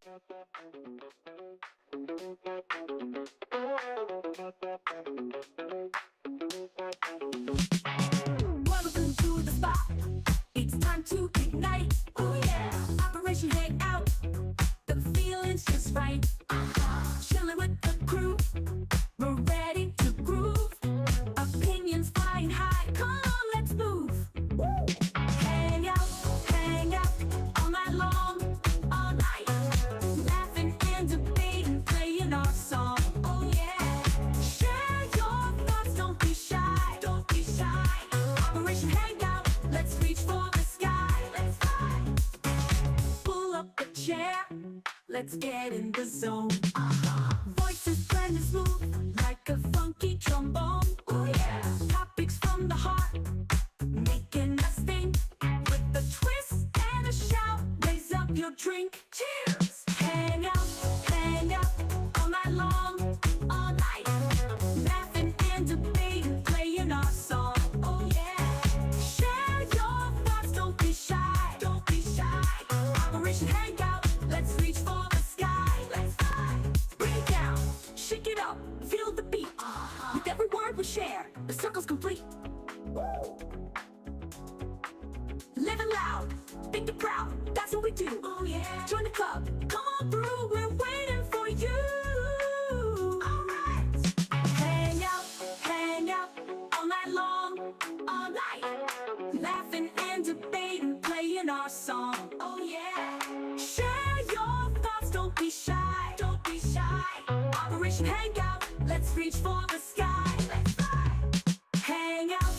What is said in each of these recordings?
Welcome to the spot. It's time to ignite. Oh yeah. Operation Hangout. The feeling's just right. Chilling with the crew. We're ready to groove. Opinions flying high. Come on, let's move. Hang out all night long, all night. Laughing and debating, playing our song. Oh yeah. Share your thoughts, don't be shy. Don't be shy. Operation Hangout, let's reach for the sky. Let's fly. Pull up a chair, let's get in the zone. Voices blending smooth like a funky trombone. Oh yeah. Topics from the heart, making us think. With a twist and a shout, raise up your drink. Cheers. Hang out all night long, all night. Laughing and debating, playing our song. Oh yeah. Share your thoughts, don't be shy. Don't be shy. Operation Hangout, let's reach for the sky. Let's fly. Bring it down, shake it up, feel the beat. With every word we share, the circle's complete. Living loud, think it proud, that's what we do. Oh yeah. Join the club, come on through, we're waiting for you. Alright. Hang out all night long, all night. Laughing and debating, playing our song. Oh yeah. Share your thoughts, don't be shy. Don't be shy. Operation Hangout, let's reach for the sky. Let's fly. Hang out.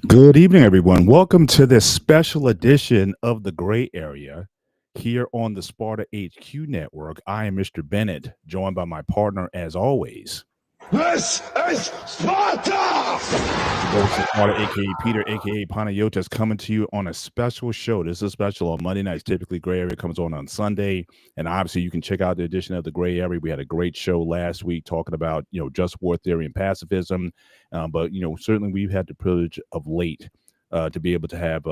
Good evening, everyone. Welcome to this special edition of The Gray Area here on the Sparta HQ Network. I am Mr. Bennett, joined by my partner, as always. This is Sparta! Sparta, a.k.a. Peter, a.k.a. Panayotis, coming to you on a special show. This is special on Monday nights. Typically, Gray Area comes on Sunday. And obviously, you can check out the edition of The Gray Area. We had a great show last week talking about, just war theory and pacifism. But certainly we've had the privilege of late to be able to have,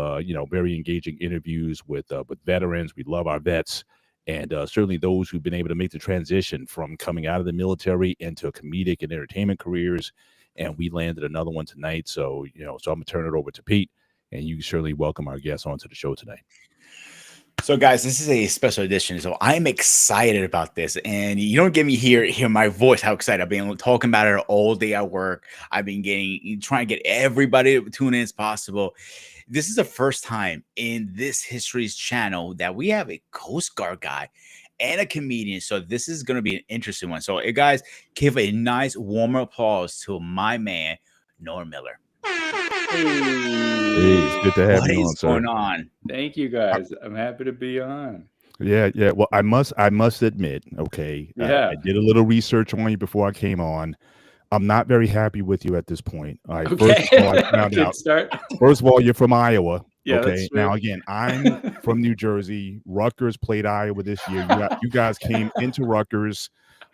very engaging interviews with veterans. We love our vets. And certainly those who've been able to make the transition from coming out of the military into comedic and entertainment careers. And we landed another one tonight. So, so I'm going to turn it over to Pete, and you certainly welcome our guests onto the show tonight. So, guys, this is a special edition. So, I'm excited about this, and you don't get me hear my voice. How excited I've been talking about it all day at work. I've been trying to get everybody to tune in as possible. This is the first time in this history's channel that we have a Coast Guard guy and a comedian. So, this is going to be an interesting one. So, hey, guys, give a nice warm applause to my man, Norm Miller. Hey, it's good to have What you on, is sir. going on? Thank you guys. I'm happy to be on. Yeah. Well, I must admit, okay, Yeah. I did a little research on you before I came on. I'm not very happy with you at this point. All right. Okay. First of all, I found Good out. start. First of all, you're from Iowa. Yeah, okay. that's true. Now again, I'm from New Jersey. Rutgers played Iowa this year. You guys came into Rutgers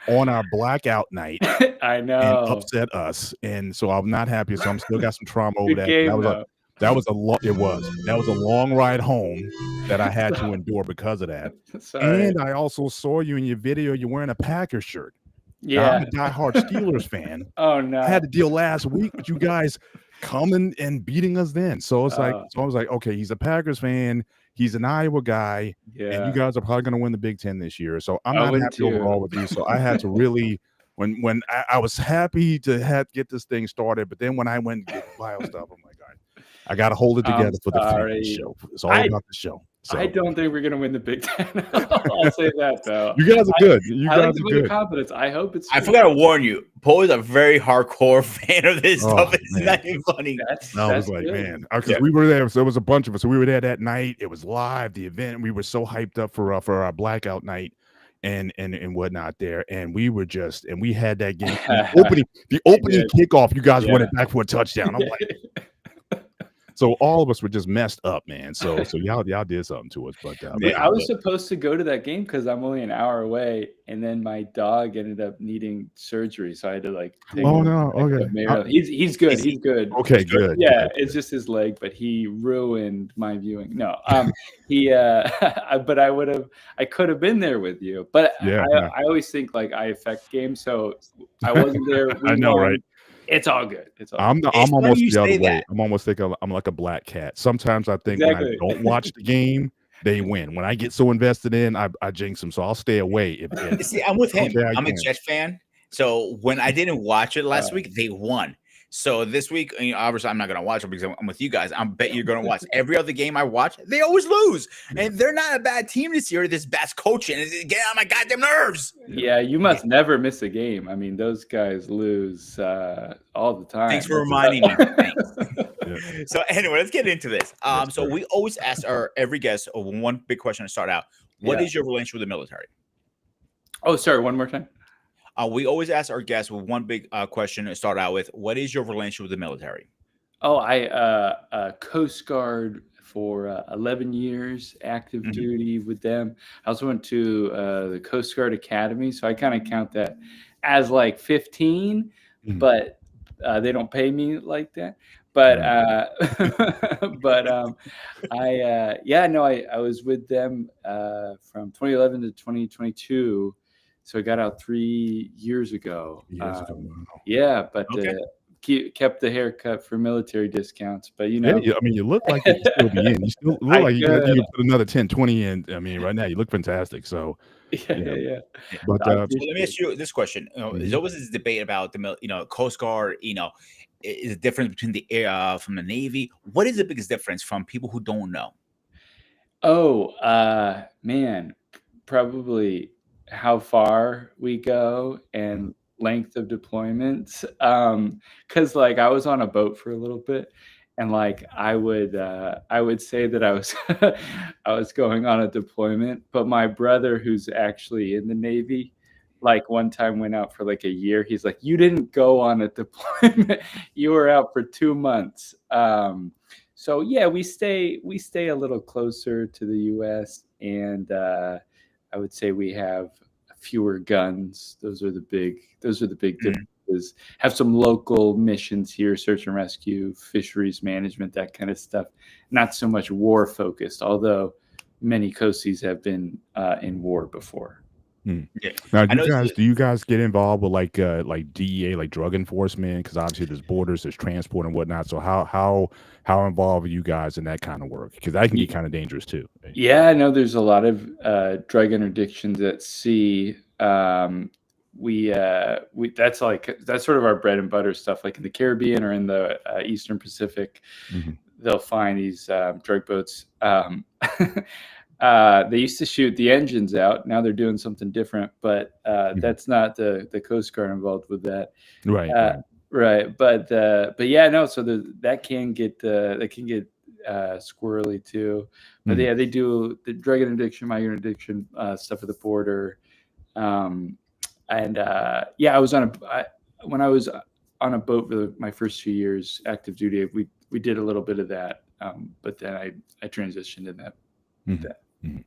on our blackout night I and know. upset us, and so I'm not happy. So I'm still got some trauma over Good that. game, That was a long ride home that I had to endure because of that. Sorry. And I also saw you in your video. You're wearing a Packers shirt. Now, I'm Yeah. a diehard Steelers fan. Oh no. I had to deal last week with you guys coming and beating us then. So it's like, so I was like, okay, he's a Packers fan. He's an Iowa guy. And Yeah. you guys are probably going to win the Big Ten this year. So I'm I not would happy too. overall with you. So I had to really, when I was happy to get this thing started, but then when I went and get bio stuff, I'm like, all right, I got to hold it I'm together for the sorry. show. It's all I- about the show. So I don't think we're gonna win the Big Ten. I'll say that though. you guys are good. You I guys like the are vote of good. confidence. I hope it's. I true. forgot to warn you. Paul is a very hardcore fan of this Oh, stuff. It's man. not even funny. I was That's like, good. man, because Yeah. we were there. So there was a bunch of us. So we were there that night. It was live, the event. We were so hyped up for our blackout night and whatnot there. And we were just, and we had that game. The opening kickoff, you guys won it back for a touchdown. I'm like, so all of us were just messed up, man. So y'all did something to us. But I was supposed to go to that game because I'm only an hour away, and then my dog ended up needing surgery, so I had to like. Take Oh, him no, back to okay. Maryland. He's good. He's good. okay, good. Yeah, good. it's just his leg, but he ruined my viewing. No, but I could have been there with you. But I always think like I affect games, so I wasn't there. I know, won. right? It's all good. It's all. I'm good. almost you the other say way. that. I'm almost like I'm like a black cat. Sometimes I think Exactly. when I don't watch the game, they win. When I get so invested in, I jinx them. So I'll stay away. If See, I'm with him. Okay, I I'm a can. Jet fan. So when I didn't watch it last week, they won. So this week, obviously, I'm not going to watch it because I'm with you guys. I bet you're going to watch every other game I watch. They always lose, and they're not a bad team this year. This bad coaching, get on my goddamn nerves. Yeah, you must never miss a game. I mean, those guys lose all the time. Thanks for reminding me. Thanks. Yeah. So anyway, let's get into this. Yes, So sir. we always ask every guest one big question to start out. What is your relationship with the military? Oh, sorry. One more time. We always ask our guests with one big question to start out with. What is your relationship with the military? Oh, I Coast Guard for 11 years, active duty with them. I also went to the Coast Guard Academy, so I kind of count that as like 15, but they don't pay me like that. But I was with them from 2011 to 2022. So I got out 3 years ago. Yeah, but kept the haircut for military discounts. But you know, Yeah, I mean, you look like you can still be in. You still look like you can put another 10, 20 in. I mean, right now you look fantastic. So yeah. But So let me ask you this question. There's always this debate about the Coast Guard. Is the difference between the air from the Navy? What is the biggest difference from people who don't know? Oh, man, probably how far we go and length of deployments. Because like I was on a boat for a little bit, and like I would say that I was I was going on a deployment, but my brother, who's actually in the Navy, like one time went out for like a year. He's like, "You didn't go on a deployment. You were out for 2 months." So yeah, we stay a little closer to the U.S. and I would say we have fewer guns. Those are the big differences. Have some local missions here, search and rescue, fisheries management, that kind of stuff. Not so much war focused, although many coasties have been in war before. Yeah. Now, I know it's do you guys get involved with like DEA, like drug enforcement? Because obviously there's borders, there's transport and whatnot. So how involved are you guys in that kind of work? Because that can get kind of dangerous too. Right? Yeah, I know there's a lot of drug interdictions at sea. We that's sort of our bread and butter stuff. Like in the Caribbean or in the Eastern Pacific, Mhm. they'll find these drug boats. They used to shoot the engines out. Now they're doing something different, but that's not the Coast Guard involved with that. Right, Uh, right. right, but yeah, no. So that can get squirrely too. But Mhm. yeah, they do the drug interdiction, migrant addiction stuff at the border. And yeah, when I was on a boat for my first 2 years active duty. We did a little bit of that, but then I transitioned in that. Mhm. Mhm.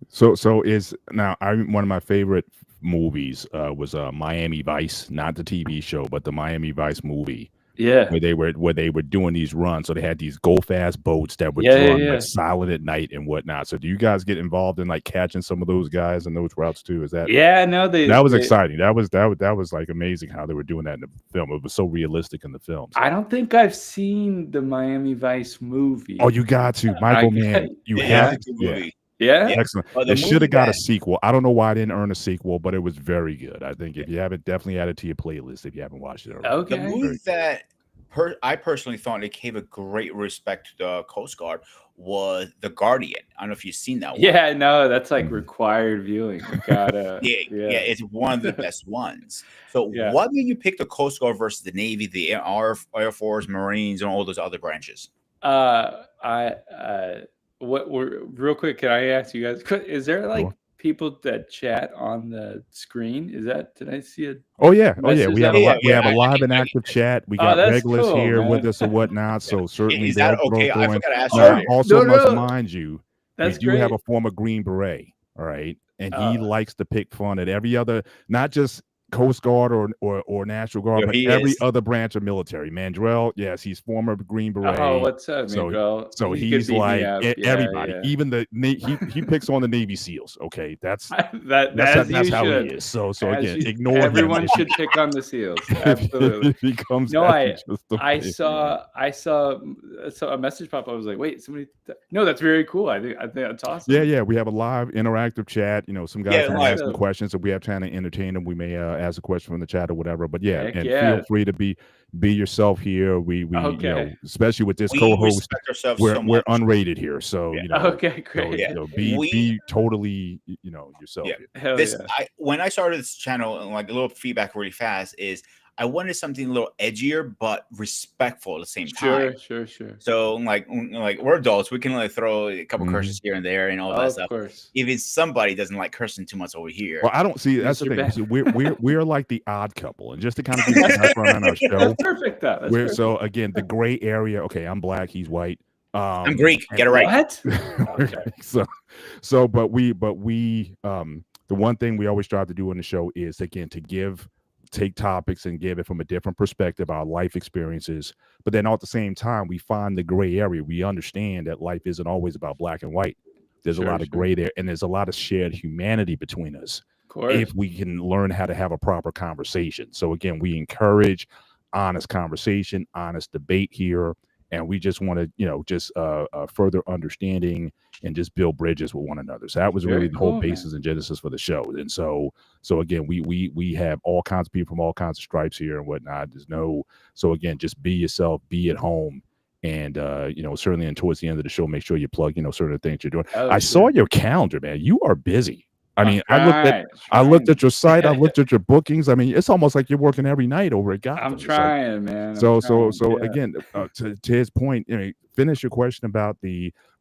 So is now one of my favorite movies was Miami Vice, not the TV show, but the Miami Vice movie Yeah, where they were doing these runs. So they had these go fast boats that would yeah, run yeah, like silent at night and whatnot. So do you guys get involved in like catching some of those guys and those routes too? Is that yeah. No, that was exciting? That was like amazing how they were doing that in the film. It was so realistic in the film. So. I don't think I've seen the Miami Vice movie. Oh, you got to Michael Mann. You yeah, have it's a good yeah. movie. Yeah. Yeah. Excellent. The It should movie have got a that sequel. I don't know why I didn't earn a sequel, but it was very good. I think if you haven't, definitely add it to your playlist if you haven't watched it already. the Okay. movie Very- that I personally thought it gave a great respect to the Coast Guard was The Guardian. I don't know if you've seen that one. Yeah, no, that's like Mhm. required viewing. You gotta. Yeah, it's one of the best ones. So Yeah. why did you pick the Coast Guard versus the Navy, the Air Force, Marines, and all those other branches? What were real quick? Can I ask you guys? Is there like Sure. people that chat on the screen? Did I see a Oh yeah. message? We have that- we have a I live can- and I active can- chat. We Oh, got that's regulars cool, here with man. us or whatnot. So certainly Is that they'll okay? I throw in. forgot to ask you Now, earlier. also No, must no. mind you, That's we do have great. a former Green Beret. All right, and he Uh, likes to pick fun at every other, not just Coast Guard or National Guard, Yo, but he every is. other branch of military. Mandrell, yes, he's former Green Beret. Oh, what's up, So Miguel? so He could he's beat me like up. Yeah, everybody, yeah. even he picks on the Navy SEAls. Okay, that's As you how he should. is. So As again, you- ignore him. everyone should pick on the SEALs. Absolutely. If he comes No, at you just the I way he saw a message pop up. I was like, wait, somebody. No, that's very cool. I think that's awesome. Yeah. We have a live interactive chat. Some guys Yeah, can live. ask some questions, and we have time to entertain them. We may ask a question from the chat or whatever. But yeah, Heck and yeah. feel free to be yourself here. We Okay. especially with this We co-host, respect ourselves we're so much. unrated here. So Yeah. Okay, great. Yeah. be We- totally yourself. Yeah. Here. Hell This yeah. when I started this channel, and like a little feedback really fast is I wanted something a little edgier but respectful at the same time. Sure. So like we're adults, we can like throw a couple Mhm. curses here and there and all that Of stuff. course. Even somebody doesn't like cursing too much over here. Well, I don't see that's the Mr. thing. Ben. See, we're like the odd couple, and just to kind of give you background on our show, That's perfect. Though. That's we're perfect. so again the gray area. Okay, I'm black, he's white. I'm Greek. Get it right. What? We're Okay. Greek. But we the one thing we always strive to do on the show is again to take topics and give it from a different perspective, our life experiences, but then at the same time we find the gray area. We understand that life isn't always about black and white. There's a lot of gray there, and there's a lot of shared humanity between us Of course. if we can learn how to have a proper conversation. So again, we encourage honest conversation, honest debate here, and we just want to just further understanding and just build bridges with one another. So that was Very really the whole cool, man. basis and genesis for the show. And so again, we have all kinds of people from all kinds of stripes here and whatnot. So again, just be yourself, be at home. And certainly, and towards the end of the show, make sure you plug certain things you're doing. Oh, I saw sure. your calendar, man. You are busy. I mean, I'm I looked trying. at your site. I looked at your bookings. I mean, it's almost like you're working every night over at Gotham. I'm It's like- trying, man. I'm so trying, yeah. again, to his point, finish your question about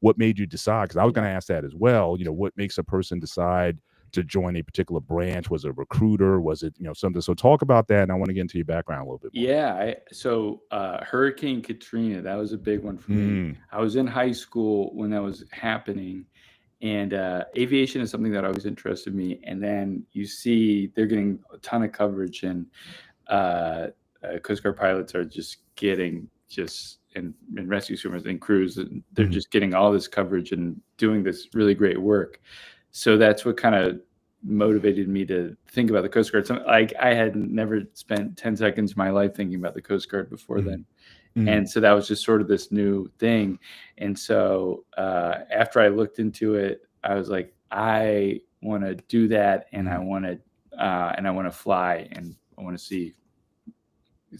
what made you decide, because I was going to ask that as well. What makes a person decide to join a particular branch? Was it a recruiter? Was it something? So talk about that, and I want to get into your background a little bit more. Yeah. So Hurricane Katrina, that was a big one for me. I was in high school when that was happening. And aviation is something that always interested me. And then you see they're getting a ton of coverage, and Coast Guard pilots are just getting and rescue swimmers and crews, and they're Mhm. just getting all this coverage and doing this really great work. So that's what kind of motivated me to think about the Coast Guard. So, like, I had never spent 10 seconds of my life thinking about the Coast Guard before then. And so that was just sort of this new thing. And so after I looked into it, I was like, I want to do that, and I want to fly, and I want to see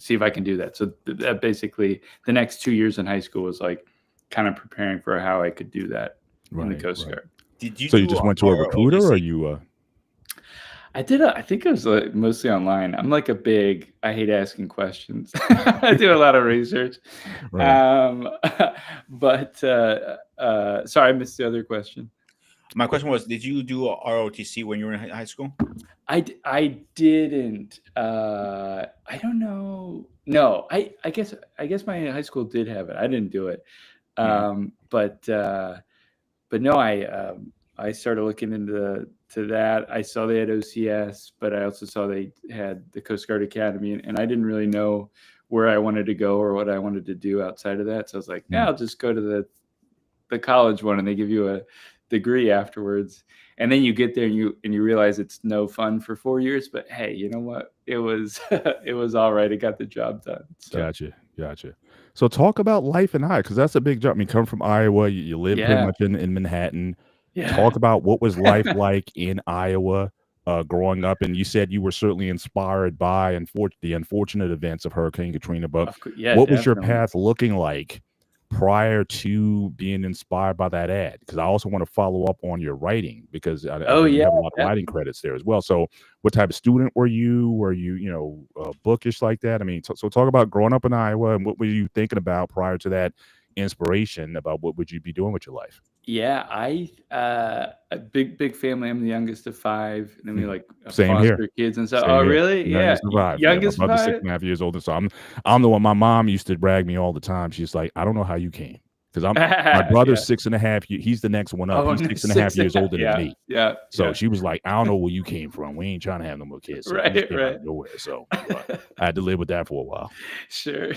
if I can do that. So that basically the next 2 years in high school was like kind of preparing for how I could do that in the Coast Guard. Did you? So you just went to a recruiter, or you? I think it was like mostly online. I'm like I hate asking questions. I do a lot of research. Right. But sorry, I missed the other question. My question was, did you do a ROTC when you were in high school? I didn't. I don't know. No, I guess my high school did have it. I didn't do it. But no, I started looking into that. I saw they had OCS, but I also saw they had the Coast Guard Academy, and I didn't really know where I wanted to go or what I wanted to do outside of that. So I was like, yeah, I'll just go to the college one, and they give you a degree afterwards. And then you get there and you realize it's no fun for 4 years, but hey, you know what? It was it was all right. It got the job done. So. Gotcha. So talk about life in Iowa, because that's a big jump. I mean, come from Iowa, you live pretty much in Manhattan. Yeah. Talk about what was life like in Iowa growing up. And you said you were certainly inspired by the unfortunate events of Hurricane Katrina. But what was your path looking like prior to being inspired by that ad? Because I also want to follow up on your writing, because you have a lot of writing credits there as well. So what type of student were you? Were you, bookish like that? I mean, so talk about growing up in Iowa, and what were you thinking about prior to that inspiration about what would you be doing with your life? Yeah, a big family. I'm the youngest of 5, and then we like Same foster here. kids and stuff. Same Oh, here. really? Youngest of 5. Youngest my brother's 5. 6.5 years older. So I'm the one. My mom used to brag me all the time. She's like, I don't know how you came, because my brother's 6.5. He's the next one up. Oh, He's 6.5 years older than me. Yeah. So she was like, I don't know where you came from. We ain't trying to have no more kids. So Right. out of nowhere. So I had to live with that for a while. Sure.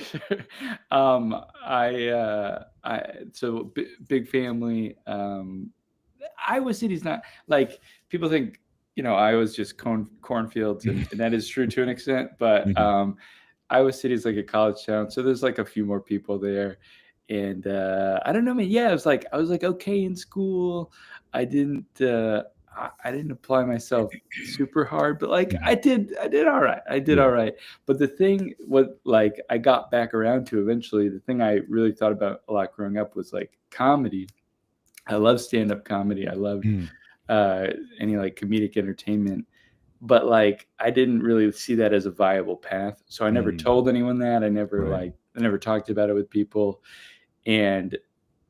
So big family. Iowa City's not like people think. Iowa's just cornfields, and that is true to an extent. But Iowa City is like a college town, so there's like a few more people there. And I don't know, man. Yeah, I was like okay in school. I didn't apply myself super hard, but like I did all right. All right. But the thing, I got back around to eventually, the thing I really thought about a lot growing up was like comedy. I love stand-up comedy. I love any like comedic entertainment, but like I didn't really see that as a viable path. So I never told anyone that. I never talked about it with people. And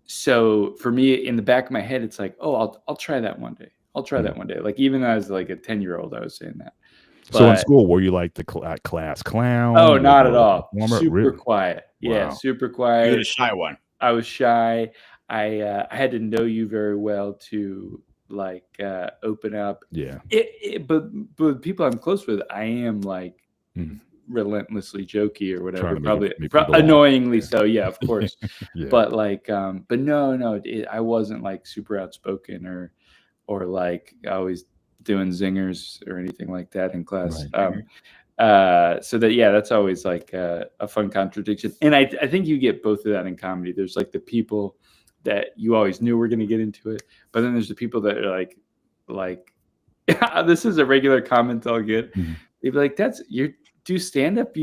so for me, in the back of my head, it's like, oh, I'll try that one day. I'll try that one day. Like even as like a 10-year-old, I was saying that. So in school, were you like the class clown? Oh, not at all. Super quiet. Wow. Yeah, super quiet. You were the shy one. I was shy. I had to know you very well to like open up. Yeah. But people I'm close with, I am like relentlessly jokey or whatever. Probably annoyingly so. Yeah, of course. But like, but no, I wasn't like super outspoken or like always doing zingers or anything like that in class. Right. So that's always like a fun contradiction. And I think you get both of that in comedy. There's like the people that you always knew were going to get into it, but then there's the people that are like this is a regular comment I'll get. They'd be like, you do stand up,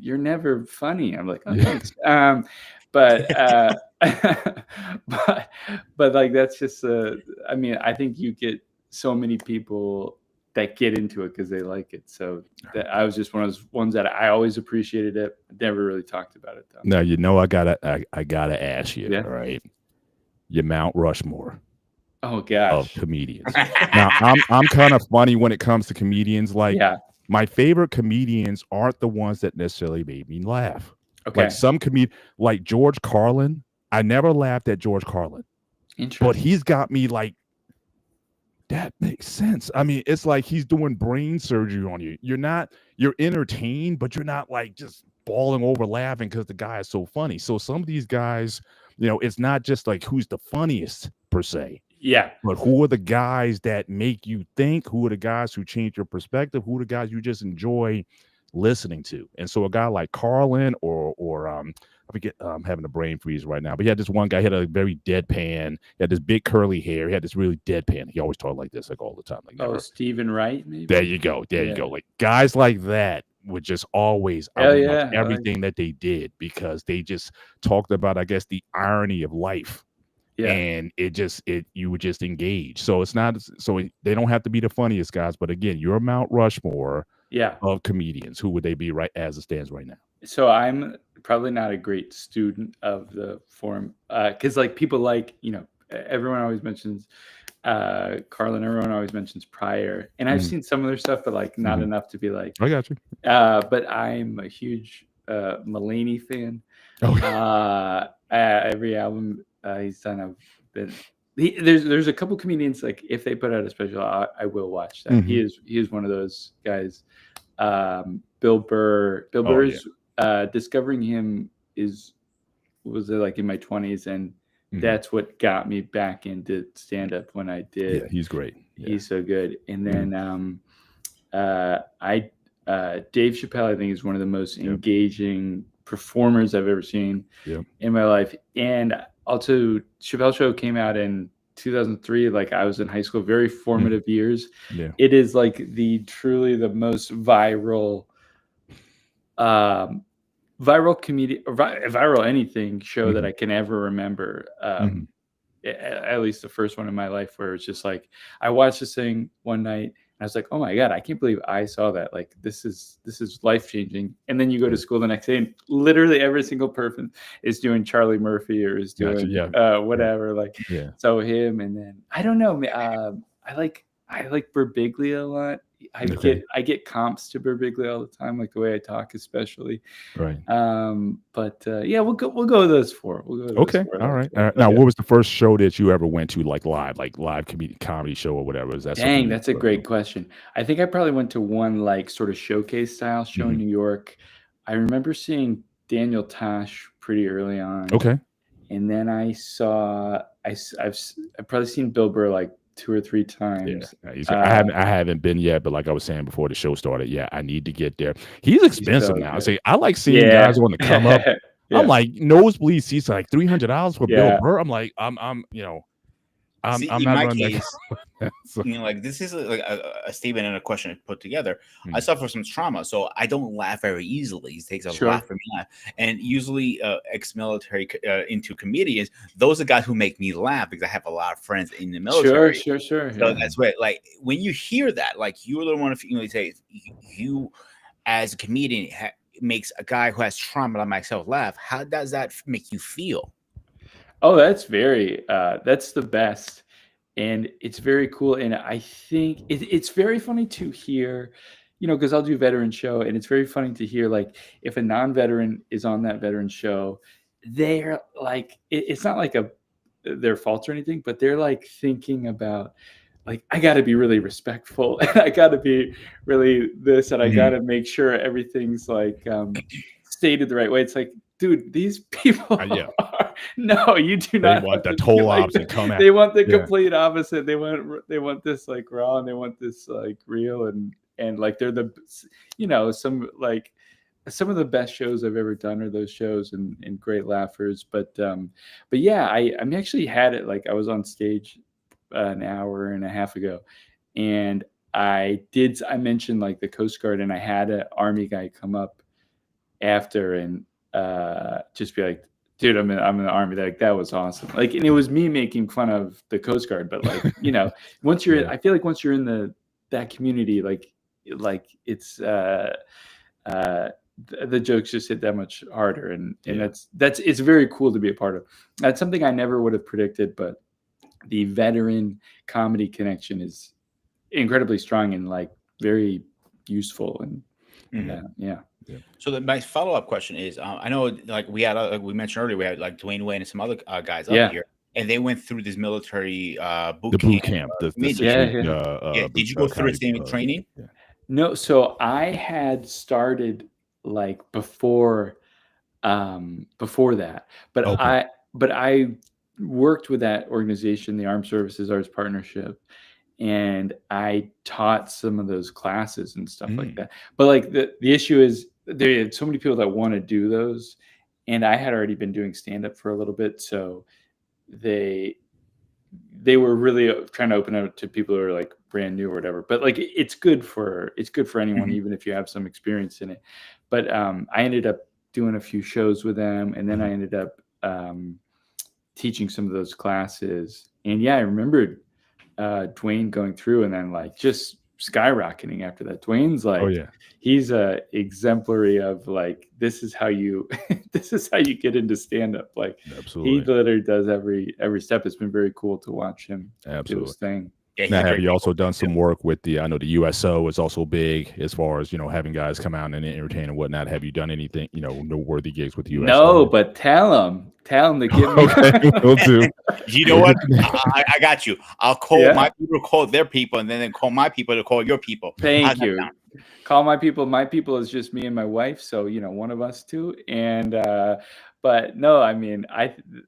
you're never funny. I'm like, oh, thanks. But like that's just I mean, I think you get so many people that get into it because they like it. So that I was just one of those ones that I always appreciated it. Never really talked about it though. No, I gotta ask you. All right, your Mount Rushmore. Oh gosh, of comedians. Now I'm kind of funny when it comes to comedians. Like my favorite comedians aren't the ones that necessarily made me laugh. Okay, like some like George Carlin. I never laughed at George Carlin. Interesting. But he's got me like, that makes sense. I mean, it's like he's doing brain surgery on you. You're entertained, but you're not like just falling over laughing because the guy is so funny. So some of these guys, it's not just like who's the funniest per se. Yeah. But who are the guys that make you think? Who are the guys who change your perspective? Who are the guys you just enjoy listening to? And so a guy like Carlin or I forget, I'm having a brain freeze right now, but he had this one guy, he had a very deadpan, he had this big curly hair, he had this really deadpan. He always talked like this, like all the time, like Oh, never. Stephen Wright, maybe. There you go. There you Yeah. go. Like guys like that would just always, I Hell would watch yeah, I like everything that they did because they just talked about, I guess, the irony of life. Yeah. And you would just engage. So it's not they don't have to be the funniest guys, but again, you're Mount Rushmore Yeah. of comedians. Who would they be right as it stands right now? So I'm probably not a great student of the form because like people like, you know, everyone always mentions Carlin, everyone always mentions Pryor, and I've seen some of their stuff, but like not enough to be like, I got you. but I'm a huge Mulaney fan. Oh, Every album he's done, I've been. There's a couple comedians like if they put out a special, I will watch that. He is one of those guys. Bill Burr. Bill Burr's discovering him was like in my 20s, and that's what got me back into stand up when I did. Yeah, he's great. Yeah. He's so good. And then Dave Chappelle, I think, is one of the most engaging performers I've ever seen in my life. And also, Chappelle Show came out in 2003. Like I was in high school, very formative years. Yeah. It is like truly the most viral comedian, viral anything show that I can ever remember. At least the first one in my life, where it's just like I watched this thing one night. I was like, oh my God, I can't believe I saw that. Like, this is life-changing. And then you go to school the next day and literally every single person is doing Charlie Murphy or is doing whatever. Like, so him. And then, I don't know. I like Birbiglia a lot. I get comps to Birbiglia all the time, like the way I talk, especially. Right. But yeah, we'll go with those four. We'll go with okay. Those four. All right. Now, what was the first show that you ever went to, like live comedy show or whatever? Is that Dang, that's a great question. I think I probably went to one like sort of showcase style show in New York. I remember seeing Daniel Tosh pretty early on. Okay. And then I saw I've probably seen Bill Burr like 2 or 3 times. Yeah. I haven't been yet, but like I was saying before the show started, I need to get there. He's expensive now. I like seeing guys want to come up. I'm like nosebleed seats are like $300 for Bill Burr. I'm like, I'm in not my running case, so. you know, like this is like a statement and a question put together. I suffer some trauma, so I don't laugh very easily. It takes a lot for me to laugh. And usually, ex-military into comedians, those are guys who make me laugh because I have a lot of friends in the military. Sure. So that's right. Like when you hear that, like you're the one, you know, say you as a comedian makes a guy who has trauma like myself laugh. How does that make you feel? Oh, that's that's the best. And it's very cool. And I think it's very funny to hear, you know, because I'll do veteran show, and it's very funny to hear, like, if a non-veteran is on that veteran show, they're like, it's not like their fault or anything, but they're like thinking about, like, I got to be really respectful, and I got to be really this, and I got to make sure everything's like stated the right way. It's like, dude, these people no, you do not. They want the total opposite. They want the complete opposite. They want this like raw, and they want this like real, and like they're the, you know, some of the best shows I've ever done are those shows, and great laughers. But yeah, I actually had it, like I was on stage an hour and a half ago, and I mentioned like the Coast Guard, and I had an Army guy come up after and just be like, dude, I'm in the Army. Like, that was awesome. Like, and it was me making fun of the Coast Guard, but like, you know, once you're I feel like once you're in that community, like it's the jokes just hit that much harder, and that's it's very cool to be a part of. That's something I never would have predicted, but the veteran comedy connection is incredibly strong and like very useful, and yeah. So my follow-up question is, I know, like we had, like we mentioned earlier, we had like Dwayne Wayne and some other guys up here, and they went through this military boot camp. Did you go through the same training? No, so I had started like before that, but I worked with that organization, the Armed Services Arts Partnership, and I taught some of those classes and stuff like that. But like the issue is there are so many people that want to do those, and I had already been doing stand-up for a little bit, so they were really trying to open up to people who are like brand new or whatever. But like it's good for anyone, even if you have some experience in it. But I ended up doing a few shows with them, and then I ended up teaching some of those classes. And yeah, I remembered Dwayne going through and then like just skyrocketing after that. Dwayne's like, he's a exemplary of like, this is how you get into stand-up. Like he literally does every step. It's been very cool to watch him do his thing. Now, have you also done some work with I know the USO is also big as far as, having guys come out and entertain and whatnot. Have you done anything, noteworthy gigs with the USO? No, but tell them to give me. Okay, will do. You know what? I got you. I'll call my people to call their people, and then call my people to call your people. Thank you. Call my people. My people is just me and my wife. So, one of us two. And, but no, I mean,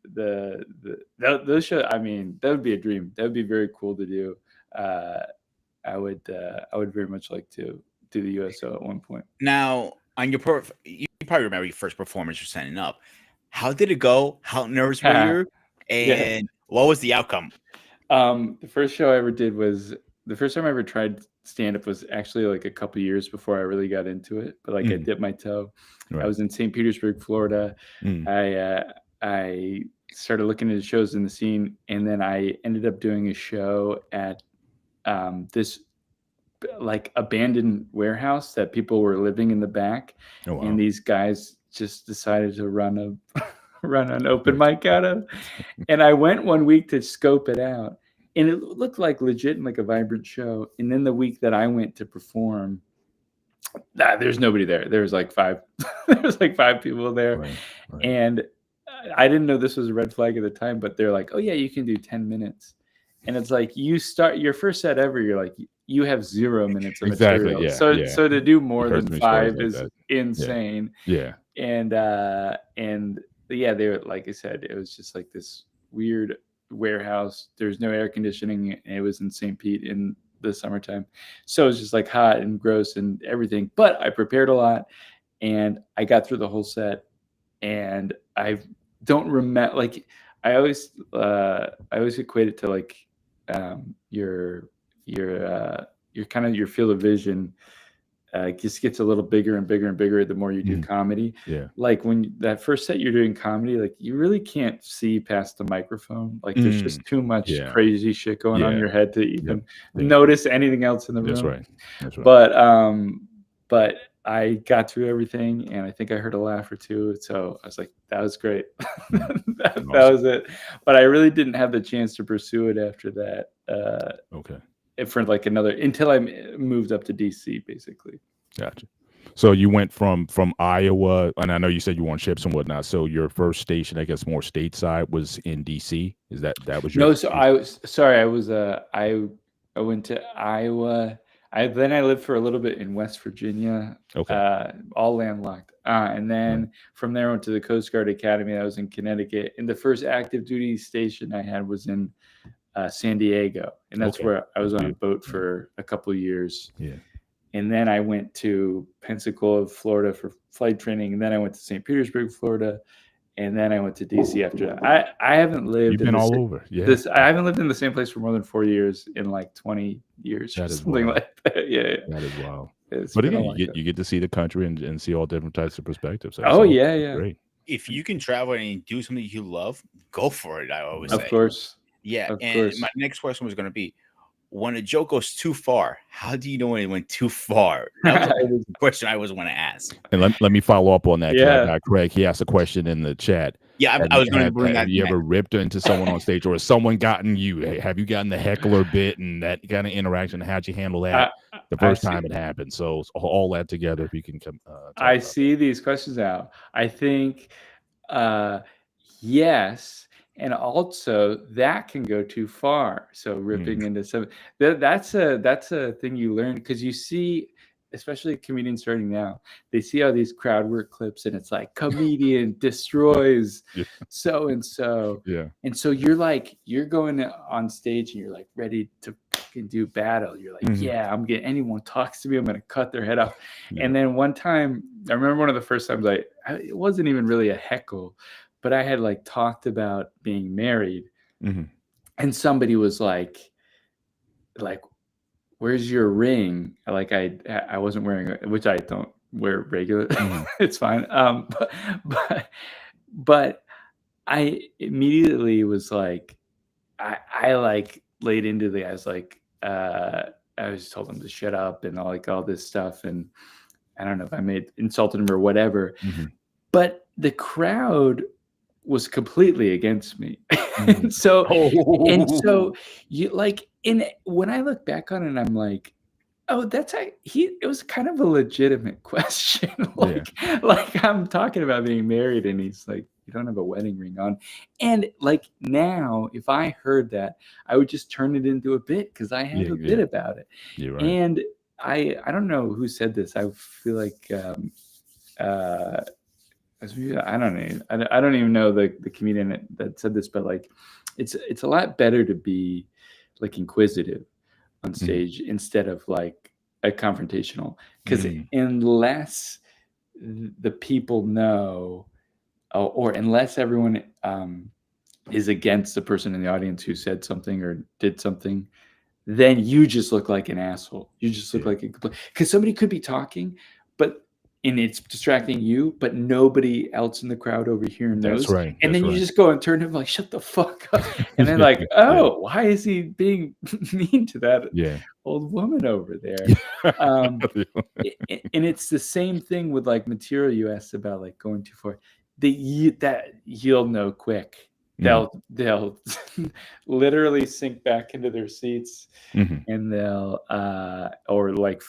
those shows, I mean, that would be a dream. That would be very cool to do. I would very much like to do the USO at one point. Now, on your you probably remember your first performance you're setting up. How did it go? How nervous were you? And what was the outcome? The first show I ever did was the first time I ever tried stand-up was actually like a couple years before I really got into it. But like I dipped my toe. Right. I was in St. Petersburg, Florida. I started looking into shows in the scene, and then I ended up doing a show at this like abandoned warehouse that people were living in the back. Oh, wow. And these guys just decided to run an open mic out of. And I went one week to scope it out, and it looked like legit and like a vibrant show. And then the week that I went to perform, there's nobody there. There was like five people there. Right. And I didn't know this was a red flag at the time, but they're like, oh yeah, you can do 10 minutes. And it's like, you start your first set ever, you're like, you have 0 minutes of material. Yeah, so to do more than 5 is insane. Yeah. And yeah, they were, like I said, it was just like this weird warehouse. There's no air conditioning, and it was in St. Pete in the summertime. So it was just like hot and gross and everything. But I prepared a lot, and I got through the whole set. And I don't remember, like, I always equate it to like your kind of your field of vision just gets a little bigger and bigger and bigger the more you do comedy. Yeah. Like when that first set you're doing comedy, like you really can't see past the microphone. Like there's just too much crazy shit going on in your head to even notice anything else in the room. That's right. But I got through everything, and I think I heard a laugh or two. So I was like, that was great. that was it. But I really didn't have the chance to pursue it after that. For like until I moved up to DC, basically. Gotcha. So you went from Iowa, and I know you said you won ships and whatnot. So your first station, I guess, more stateside, was in DC. Is that was your? No, so I went to Iowa. Then I lived for a little bit in West Virginia, all landlocked. And then from there I went to the Coast Guard Academy. I was in Connecticut. And the first active duty station I had was in San Diego. And that's where I was on a boat for a couple of years. Yeah. And then I went to Pensacola, Florida for flight training. And then I went to St. Petersburg, Florida. And then I went to DC after that. I haven't lived. You've been all over. Yeah. I haven't lived in the same place for more than 4 years in like 20 years or something like that. Yeah. That is wild. But again, you get to see the country and see all different types of perspectives. Yeah. Great. If you can travel and do something you love, go for it. I always say. Of course. Yeah. And my next question was going to be, when a joke goes too far, how do you know when it went too far? That was always the question I always want to ask. And let me follow up on that. Yeah. Craig, he asked a question in the chat. Yeah, I was going to bring that. Have you ever ripped into someone on stage, or has someone gotten you? Have you gotten the heckler bit and that kind of interaction? How'd you handle that the first time it happened? So all that together, if you can come. I see these questions out. I think yes. And also that can go too far. So ripping into some that's a thing you learn, because you see especially comedians starting now, they see all these crowd work clips and it's like comedian destroys Yeah. so and so. Yeah. And so you're going on stage and you're like ready to fucking do battle. You're like, Mhm. yeah, anyone talks to me, I'm gonna cut their head off. Yeah. And then one time, I remember one of the first times it wasn't even really a heckle, but I had like talked about being married, Mhm. and somebody was like, where's your ring? Like I wasn't wearing which I don't wear regular. Mhm. It's fine. But I immediately was like, I like laid into the guys like I was told him to shut up and all this stuff, and I don't know if I insulted him or whatever, Mhm. but the crowd was completely against me. Mhm. and so Oh. you like when I look back on it, I'm like, oh, it was kind of a legitimate question. Yeah. like I'm talking about being married and he's like, you don't have a wedding ring on. And like now, if I heard that, I would just turn it into a bit because I have Yeah. a bit about it. You're right. And I don't know who said this. I feel like uh I don't even know the comedian that said this, but like it's a lot better to be like inquisitive on Mhm. stage instead of like a confrontational, because Mhm. unless the people know, or unless everyone is against the person in the audience who said something or did something, then you just look like an asshole. You just look Yeah. like because somebody could be talking, and it's distracting you, but nobody else in the crowd over here That's knows. right. And That's then you right. just go and turn to him like, shut the fuck up. And then Yeah. like, Yeah. oh, why is he being mean to that Yeah. old woman over there? Um, and it's the same thing with like material you asked about, like going too far. That you'll know quick. Mhm. They'll literally sink back into their seats, Mhm. and they'll or like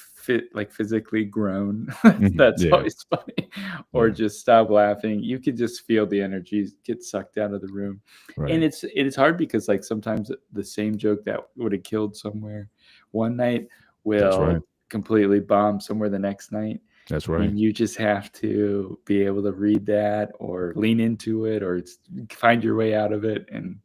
physically groan. Mhm. That's Yeah. always funny. Or Yeah. just stop laughing. You could just feel the energy get sucked out of the room. And Right. it's hard because like sometimes the same joke that would have killed somewhere one night That's right. will completely bomb somewhere the next night. That's right. And you just have to be able to read that or lean into it or find your way out of it. And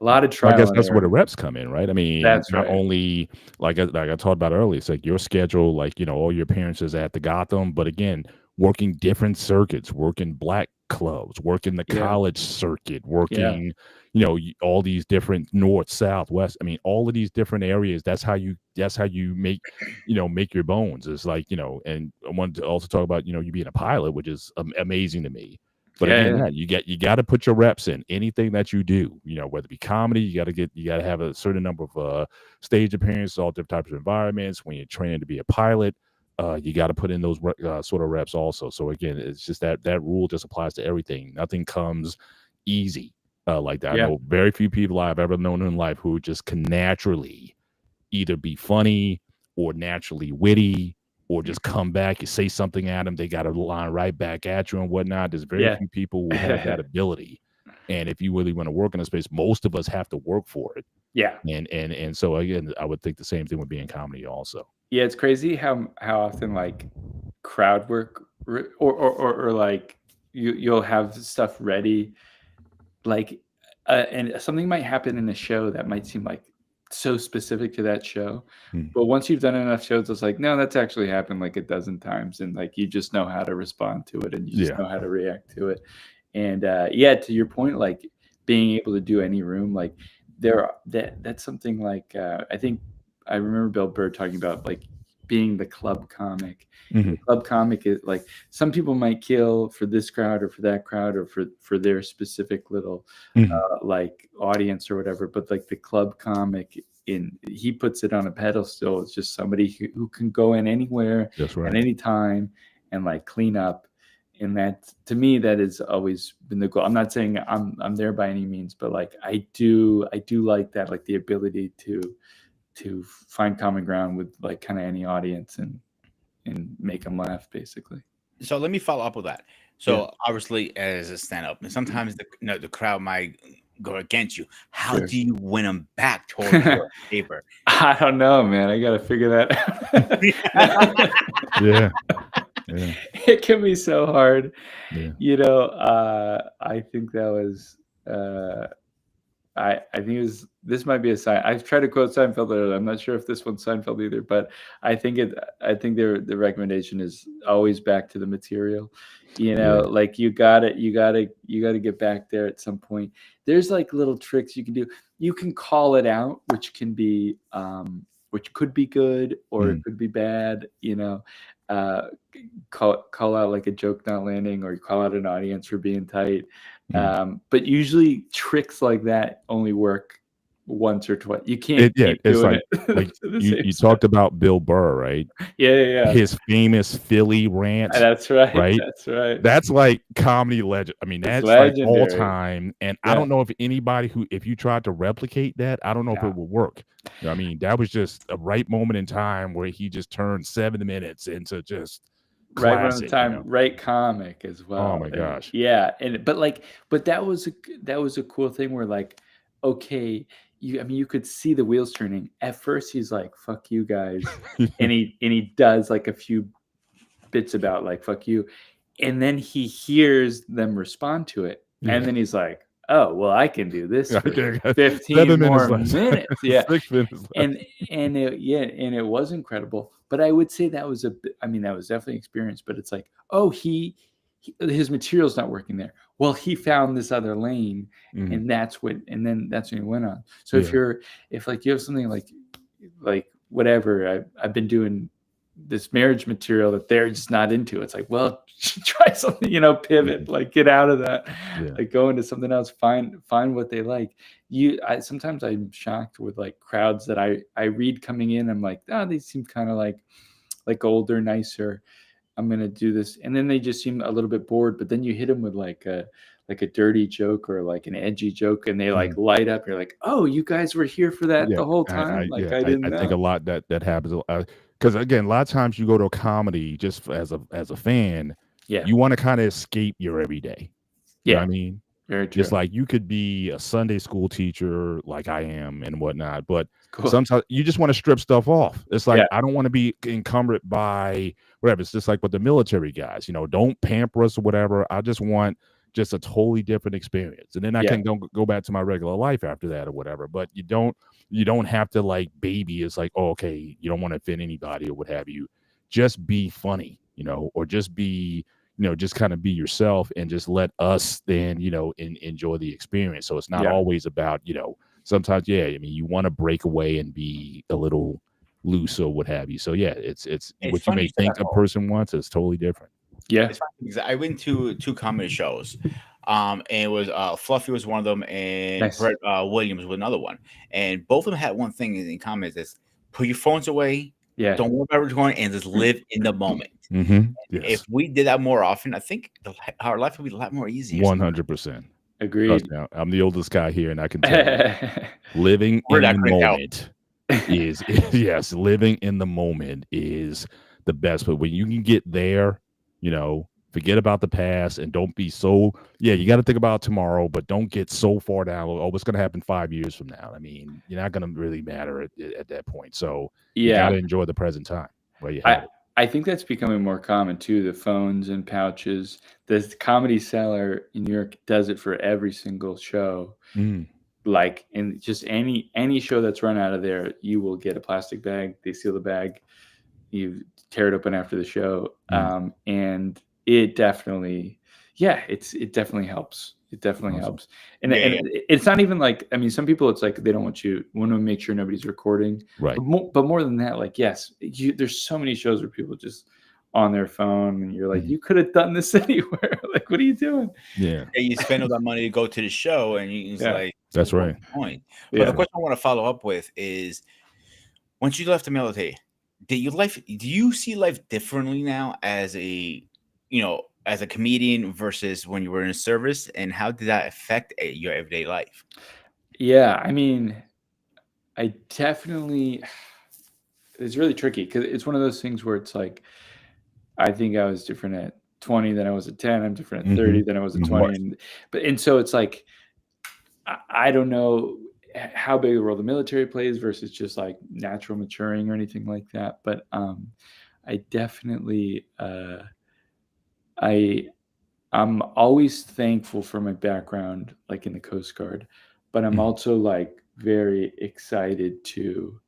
a lot of Well, I trial guess and that's where the error. reps come in, right? I mean, That's not right. only like I talked about earlier, it's like your schedule, like, all your appearances at the Gotham, but again, working different circuits, working black clubs, working the Yeah. college circuit, Yeah. working, all these different north, south, west. I mean, all of these different areas. That's how you make, make your bones. It's like, and I wanted to also talk about, you being a pilot, which is amazing to me. But again, Yeah. you got to put your reps in anything that you do. Whether it be comedy, you got to have a certain number of stage appearances, all different types of environments. When you're training to be a pilot, you got to put in those sort of reps also. So again, it's just that rule just applies to everything. Nothing comes easy like that. I Yeah. know very few people I've ever known in life who just can naturally either be funny or naturally witty or just come back, you say something at them, they got to line right back at you and whatnot. There's very Yeah. few people who have that ability. And if you really want to work in a space, most of us have to work for it. Yeah. And so again, I would think the same thing would be in comedy also. Yeah. It's crazy how often like crowd work or like you'll have stuff ready, like and something might happen in a show that might seem like so specific to that show, but once you've done enough shows, it's like, no, that's actually happened like a dozen times, and like you just know how to respond to it and you just Yeah. know how to react to it. And yeah, to your point, like being able to do any room, like that's something like I think I remember Bill Burr talking about like being the club comic. Mhm. The club comic is like, some people might kill for this crowd or for that crowd or for their specific little Mhm. like audience or whatever, but like the club comic, he puts it on a pedestal. It's just somebody who can go in anywhere That's right. at any time and like clean up. And that, to me, that has always been the goal. I'm not saying I'm there by any means, but like I do like that, like the ability to find common ground with like kind of any audience and make them laugh, basically. So let me follow up with that. So obviously, as a stand-up, and sometimes the crowd might go against you. How Sure. do you win them back toward your favor? I don't know, man. I got to figure that out. Yeah. Yeah. It can be so hard. Yeah. I think that was I think it was, this might be a sign. I've tried to quote Seinfeld earlier. I'm not sure if this one's Seinfeld either, but I think the recommendation is always back to the material. Like you gotta get back there at some point. There's like little tricks you can do. You can call it out, which could be good or it could be bad. Call out like a joke not landing, or you call out an audience for being tight. But usually tricks like that only work once or twice. You can't keep it's doing like, it. like you talked about Bill Burr, right? Yeah. His famous Philly rant. That's right. Right? That's right. That's like comedy legend. I mean, that's like all time. And I don't know if anybody if you tried to replicate that, I don't know if it would work. I mean, that was just a right moment in time where he just turned 7 minutes into just right classic, moment in time, right comic as well. Oh my gosh. Yeah. But that was a cool thing where like, okay, you could see the wheels turning. At first he's like, fuck you guys. and he does like a few bits about like, fuck you. And then he hears them respond to it. Yeah. And then he's like, oh, well, I can do this for Okay. 15 more minutes. Yeah. 6 minutes left. And it was incredible. But I would say that was that was definitely experience, but it's like, oh, his material's not working there. Well, he found this other lane, and that's when he went on. So if you have something like whatever, I've been doing this marriage material that they're just not into. It's like, well, try something, pivot, like get out of that, like go into something else, find what they like. Sometimes I'm shocked with like crowds that I read coming in. I'm like, they seem kind of like older, nicer. I'm going to do this. And then they just seem a little bit bored, but then you hit them with like a dirty joke or like an edgy joke, and they like light up. You're like, oh, you guys were here for that the whole time. I didn't know. I think a lot that happens. Because again, a lot of times you go to a comedy just as a fan, you want to kind of escape your everyday. You know what I mean? Very true. Just like you could be a Sunday school teacher like I am and whatnot, but sometimes you just want to strip stuff off. It's like, I don't want to be encumbered by whatever. It's just like with the military guys, don't pamper us or whatever. I just want just a totally different experience. And then I can go back to my regular life after that or whatever. But you don't have to like baby. It's like, oh, okay, you don't want to offend anybody or what have you. Just be funny, or just be, just kind of be yourself and just let us then, enjoy the experience. So it's not always about, sometimes, you want to break away and be a little loose or what have you. So it's what you may think a person wants is totally different. Yeah. It's funny because I went to 2 comedy shows. And it was Fluffy was one of them, and Brett Williams was another one. And both of them had one thing in common: is put your phones away. Yeah. Don't worry about what's going on, and just live in the moment. Mm-hmm. Yes. If we did that more often, I think our life would be a lot more easier. 100%. Agreed. I'm the oldest guy here, and I can tell you, living in the moment is living in the moment is the best. But when you can get there, forget about the past and don't be so, you got to think about tomorrow, but don't get so far down. Oh, what's going to happen 5 years from now? I mean, you're not going to really matter at that point. So you got to enjoy the present time where you have it. I think that's becoming more common too. The phones and pouches. The Comedy Cellar in New York does it for every single show. Like in just any show that's run out of there, you will get a plastic bag. They seal the bag. You tear it open after the show. And it definitely, it definitely helps. It definitely helps. And it's not even like, some people, it's like they don't want to make sure nobody's recording. Right. But more than that, like, yes, there's so many shows where people just on their phone and you're like, you could have done this anywhere. Like, what are you doing? Yeah. And you spend all that money to go to the show, and it's like, that's right. Point. But the question I want to follow up with is, once you left the military, do you see life differently now as a comedian versus when you were in service, and how did that affect your everyday life? Yeah, I definitely, it's really tricky because it's one of those things where it's like, I think I was different at 20 than I was at 10. I'm different at 30 than I was at 20. And so it's like, I don't know how big a role the military plays versus just like natural maturing or anything like that. But I definitely I'm always thankful for my background, like in the Coast Guard, but I'm also like very excited to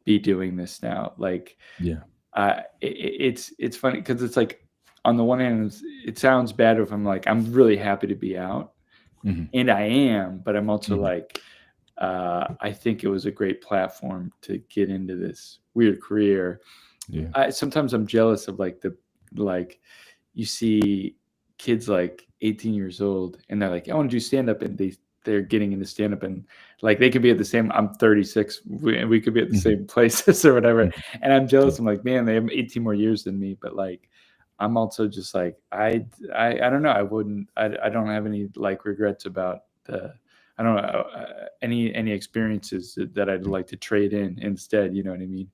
be doing this now. Like, Yeah. it's funny because it's like on the one hand, it sounds bad if I'm like I'm really happy to be out, and I am, but I'm also like I think it was a great platform to get into this weird career. Yeah. Sometimes I'm jealous of like you see kids like 18 years old and they're like, I want to do stand up, and they're getting into stand up, and like they could be at the same, I'm 36, we could be at the same places or whatever. And I'm jealous. I'm like, man, they have 18 more years than me. But like, I'm also just like, I don't know. I don't have any like regrets about I don't know, any experiences that I'd like to trade in instead. You know what I mean?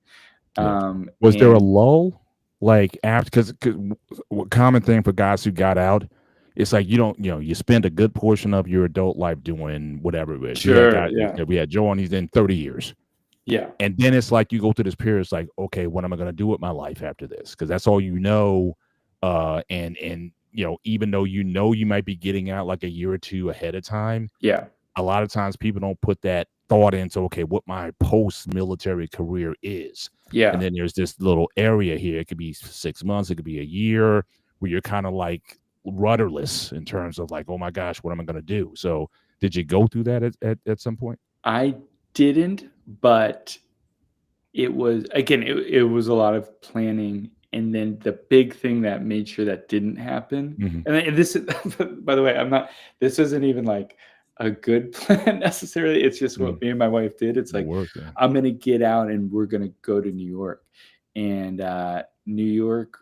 Yeah. Was there a and- lull, like after? Because common thing for guys who got out, it's like you spend a good portion of your adult life doing whatever it is. Sure, We had Joe, and he's in 30 years. Yeah. And then it's like you go through this period. It's like, okay, what am I going to do with my life after this? Because that's all you know. And even though you might be getting out like a year or two ahead of time. Yeah. A lot of times people don't put that thought into, okay, what my post-military career is. Yeah. And then there's this little area here. It could be 6 months. It could be a year where you're kind of like rudderless in terms of like, oh my gosh, what am I going to do? So did you go through that at some point? I didn't, but it was, again, it was a lot of planning. And then the big thing that made sure that didn't happen. And this is, by the way, this isn't even like a good plan necessarily. It's just what me and my wife did. It's like, I'm going to get out and we're going to go to New York. And New York,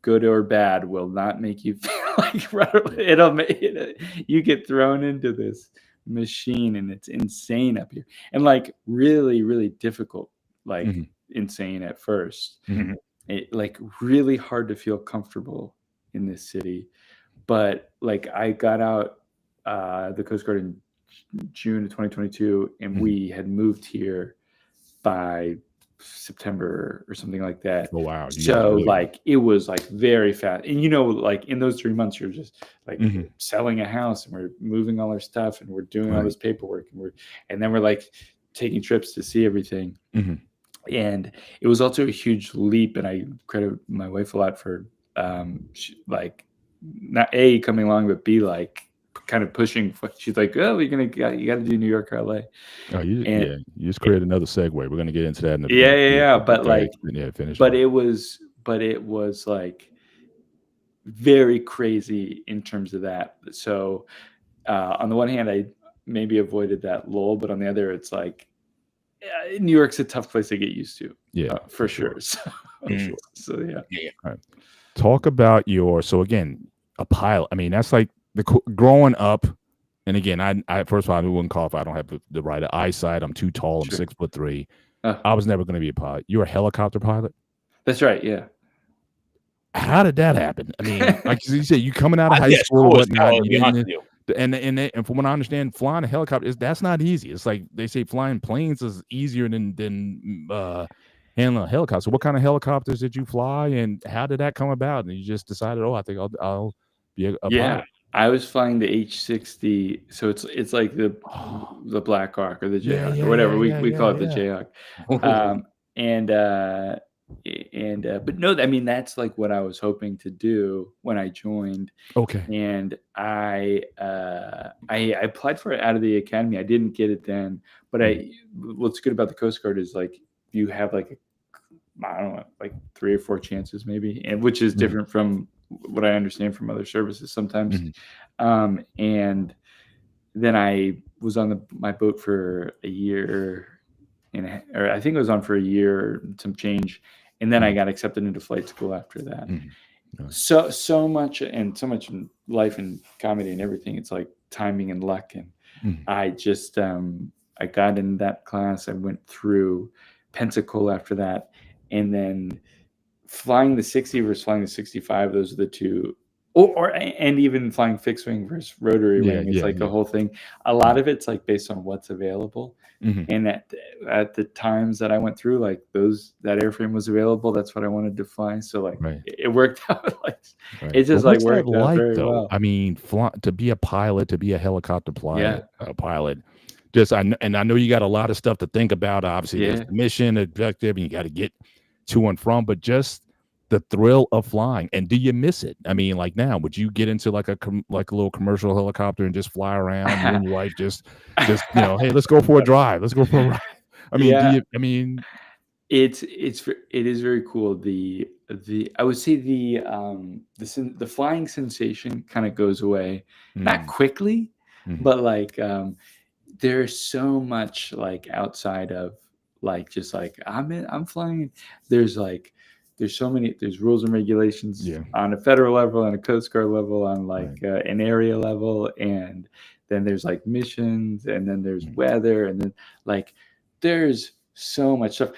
good or bad, will not make you feel like it'll make it, you get thrown into this machine, and it's insane up here, and like really, really difficult, like insane at first. It, like really hard to feel comfortable in this city. But like I got out the Coast Guard in June of 2022, and we had moved here by September or something like that. Oh wow. So like it was like very fast. And like in those 3 months you're just like selling a house, and we're moving all our stuff, and we're doing all this paperwork, and then we're like taking trips to see everything. And it was also a huge leap, and I credit my wife a lot for like not A, coming along, but B, like kind of pushing. She's like, oh, you got to do New York or LA. Oh, you just created another segue. We're going to get into that in a bit. But like, finish. But it was like very crazy in terms of that. So on the one hand, I maybe avoided that lull, but on the other, it's like New York's a tough place to get used to. Yeah, for sure. So yeah. All right. Talk about so again, a pilot. I mean, that's like growing up. And again, I first of all, I wouldn't call if I don't have the right eyesight. I'm too tall. I'm 6'3". I was never going to be a pilot. You're a helicopter pilot? That's right. Yeah. How did that happen? I mean, like you said, you coming out of high school or whatnot. And from what I understand, flying a helicopter that's not easy. It's like they say flying planes is easier than handling a helicopter. So what kind of helicopters did you fly, and how did that come about? And you just decided, I think I'll be a pilot. I was flying the H-60, so it's like the Black Hawk or the Jayhawk or whatever we call it, the Jayhawk. But no, I mean that's like what I was hoping to do when I joined. Okay. And I applied for it out of the academy. I didn't get it then, but what's good about the Coast Guard is like you have like I don't know, like 3 or 4 chances maybe, and which is different from what I understand from other services sometimes. And then I was on my boat for a year, or I think I was on for a year, some change, and then I got accepted into flight school after that. So much in life and comedy and everything, it's like timing and luck. And I just I got in that class. I went through Pensacola after that, and then flying the 60 versus flying the 65, those are the two and even flying fixed wing versus rotary Yeah, wing. It's yeah, like a yeah. whole thing. A lot of it's like based on what's available. Mhm. And at the times that I went through, like that airframe was available. That's what I wanted to fly. So like Right. it worked out. Like Right. it just But like what's that worked out like, very though? well. I mean, to be a pilot, to be a helicopter Yeah. pilot, just I know you got a lot of stuff to think about. Obviously, there's Yeah. the mission, objective, and you got to get to and from. But just the thrill of flying, and do you miss it? I mean, like now, would you get into like a little commercial helicopter and just fly around? You and your wife just hey, let's go for a drive. Let's go for a ride. I mean, do Yeah. you? I mean, It is very cool. I would say the flying sensation kind of goes away, not mm, quickly, mhm. but like there's so much like outside of like just like I'm flying. There's like there's rules and regulations Yeah. on a federal level, on a Coast Guard level, on like Right. an area level, and then there's like missions, and then there's Mm. weather, and then like there's so much stuff.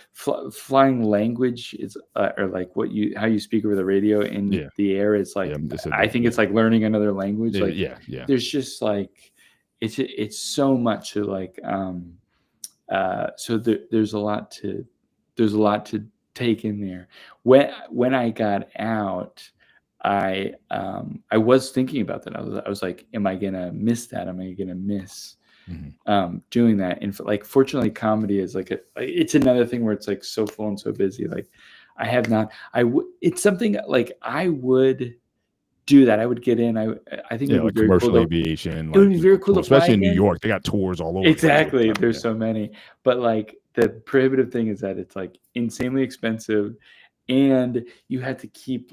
Flying language is or like how you speak over the radio in Yeah. the air is like Yeah, I think it's like learning another language. yeah, Like yeah. there's just like it's so much to like so there's a lot to take in there. When I got out, I was thinking about that. I was like, am I gonna miss that? Am I gonna miss Mhm. doing that? And like fortunately comedy is like it's another thing where it's like so full and so busy. Like I have not it's something like I would do that. I would get in. I think it Yeah, would like be very cool commercial to aviation, it would like, be very cool to fly especially in New again. York, they got tours all over the place with Exactly. stuff, There's yeah. so many. But like the prohibitive thing is that it's like insanely expensive, and you have to keep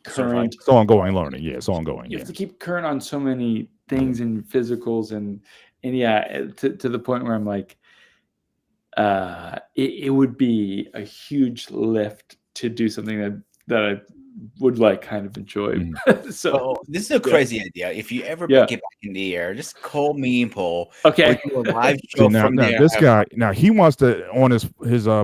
current. It's ongoing learning, yeah, it's ongoing, You yeah. have to keep current on so many things and physicals and yeah, to the point where I'm like, it would be a huge lift to do something that I would like kind of enjoy. Mhm. So Oh, this is a yeah. crazy idea. If you ever Yeah. get back in the air, just call me and Paul. Okay. We'll do a live See, show now from there. this guy, now he wants to on his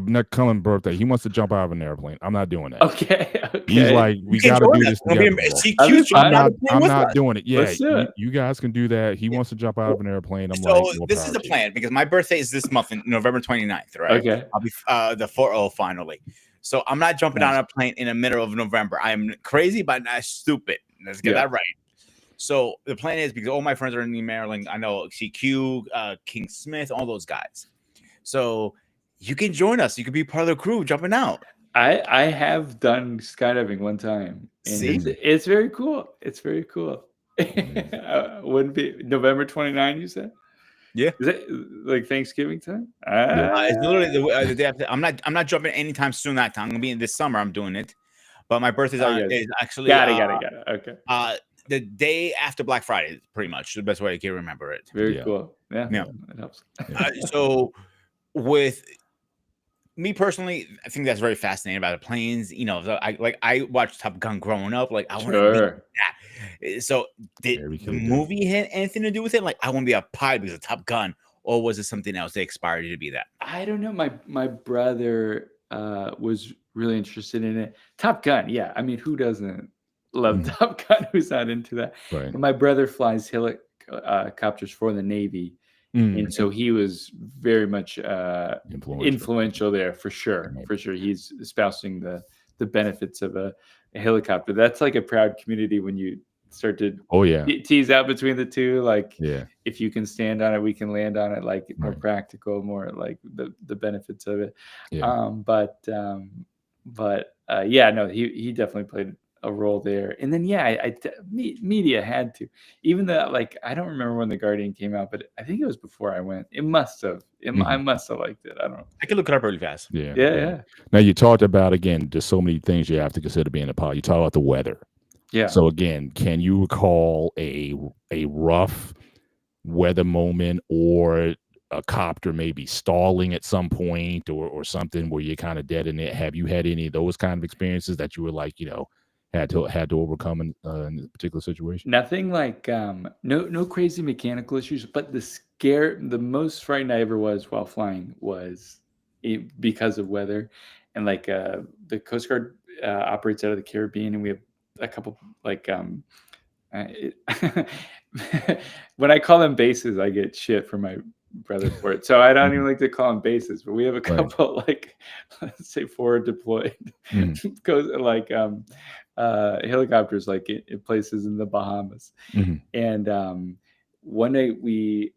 next coming birthday, he wants to jump out of an airplane. I'm not doing that. Okay. He's Okay. like, we You can gotta join do us. this We'll be together, in bro. I'll be CQ's jumping out fine. of the plane I'm with not us. doing it. Yeah, Let's do it. you guys can do that. He wants to jump out of an airplane. I'm like, So more this power is the to you. plan because my birthday is this month, in November 29th, right? Okay. I'll be the 4-0 finally. So I'm not jumping Nice. on a plane in the middle of November. I am crazy, but not stupid. Let's get Yeah. that right. So the plan is because all my friends are in Maryland. I know CQ, King Smith, all those guys. So you can join us. You can be part of the crew jumping out. I have done skydiving one time, and See? it's very cool. It's very cool. Wouldn't be November 29, you said? Yeah. Is it like Thanksgiving time? It's literally the day after. I'm not jumping anytime soon that time. I'm gonna be in this summer. I'm doing it, but my birthday yes. is actually Got it. Okay. the day after Black Friday. Pretty much the best way I can remember it. Very Yeah. cool. Yeah. Yeah. It helps. So with me personally, I think that's very fascinating about the planes. You know, I watched Top Gun growing up. Like I want to be Sure. that. So did Very the cool, dude. movie have anything to do with it? Like I want to be a pilot because of Top Gun, or was it something else that inspired you to be that? I don't know. My brother was really interested in it. Top Gun, yeah. I mean, who doesn't love Mhm. Top Gun? Who's not into that? Right. But my brother flies helicopters for the Navy, Mm. and so he was very much Influential. there for sure. Right. For sure, he's espousing the benefits of a helicopter. That's like a proud community when you start to Oh yeah. tease out between the two. Like, Yeah. if you can stand on it, we can land on it. Like more Right. practical, more like the benefits of it. Yeah. Yeah, no, he definitely played a role there. And then yeah, media had to, even though like I don't remember when The Guardian came out, but I think it was before I went. It must have. I must have liked it. I don't know. I can look it up really fast. Yeah. Yeah. Now you talked about, again, there's so many things you have to consider being a pilot. You talk about the weather. Yeah. So again, can you recall a rough weather moment or a copter maybe stalling at some point or something where you're kind of dead in it? Have you had any of those kind of experiences that you were like, had to overcome in a particular situation? Nothing like no crazy mechanical issues, but the most frightened I ever was while flying was because of weather, and like the Coast Guard operates out of the Caribbean, and we have a couple like when I call them bases, I get shit from my brother for it. So I don't even like to call them bases, but we have a couple like, let's say, forward deployed goes like helicopters like in places in the Bahamas. And one night we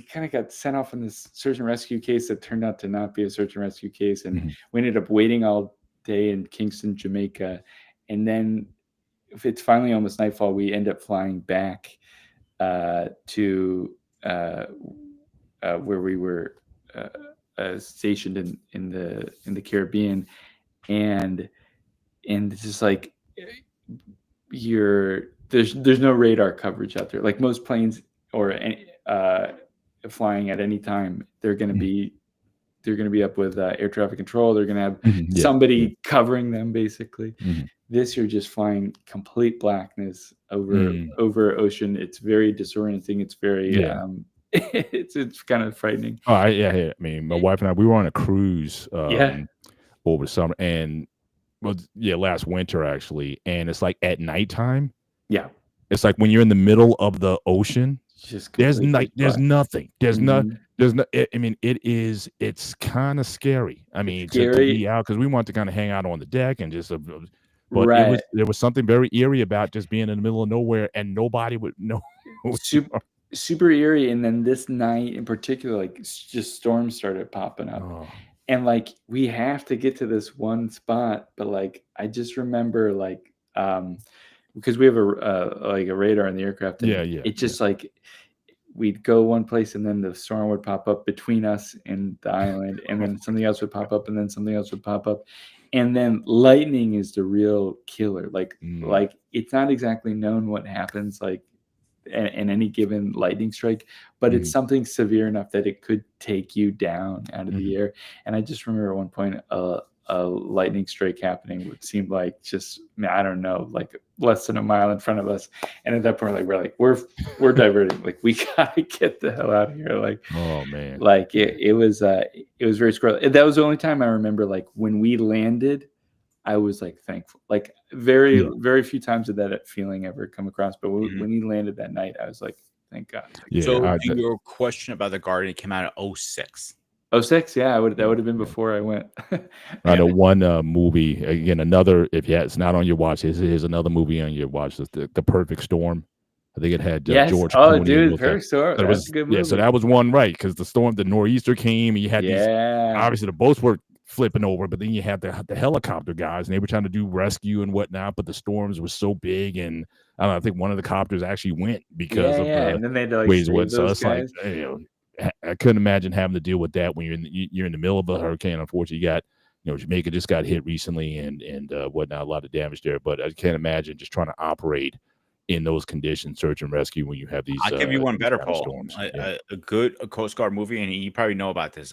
kind of got sent off in this search and rescue case that turned out to not be a search and rescue case, and we ended up waiting all day in Kingston, Jamaica, and then if it's finally almost nightfall, we end up flying back to where we were stationed in the Caribbean, and it's just like there's no radar coverage out there. Like most planes or flying at any time, they're going to be up with air traffic control. They're going to have somebody covering them, basically. This, you're just flying complete blackness over ocean. It's very disorienting. It's very it's kind of frightening. Oh, I mean, my wife and I, we were on a cruise over summer, and last winter actually, and it's like at nighttime. Yeah, it's like when you're in the middle of the ocean. There's nothing. There's no. I mean, it's kind of scary. I mean, to be out, because we want to kind of hang out on the deck and just. But there was something very eerie about just being in the middle of nowhere and nobody would know. Super eerie. And then this night in particular, like just storms started popping up. And like we have to get to this one spot, but like I just remember like because we have a radar in the aircraft. And it just like we'd go one place and then the storm would pop up between us and the island, and then something else would pop up, and then something else would pop up. And then lightning is the real killer. Like it's not exactly known what happens like in any given lightning strike, but it's something severe enough that it could take you down out of the air. And I just remember at one point a lightning strike happening would seem like just, I don't know, like less than a mile in front of us. And at that point, like we're diverting. Like we gotta get the hell out of here. Like, oh man, like it was very squirrely. That was the only time I remember, like when we landed, I was like thankful. Like very few times did that feeling ever come across. But when he landed that night, I was like, thank God. So your question about the Guardian came out in 2006. 2006, that would have been before I went. I know one movie, again, another, it's not on your watch, here's another movie on your watch, the Perfect Storm. I think it had George Clooney. Oh, dude, Perfect Storm. That's a good movie. Yeah, so that was one, right, because the nor'easter came, and you had these, obviously the boats were flipping over, but then you had the helicopter guys, and they were trying to do rescue and whatnot, but the storms were so big, and I don't know, I think one of the copters actually went because of and then they had to like save those so it's guys. Like, I couldn't imagine having to deal with that when you're in the middle of a hurricane. Unfortunately, you got, Jamaica just got hit recently and whatnot, a lot of damage there. But I can't imagine just trying to operate in those conditions, search and rescue, when you have these. I'll give you one better, Paul. A good Coast Guard movie, and you probably know about this.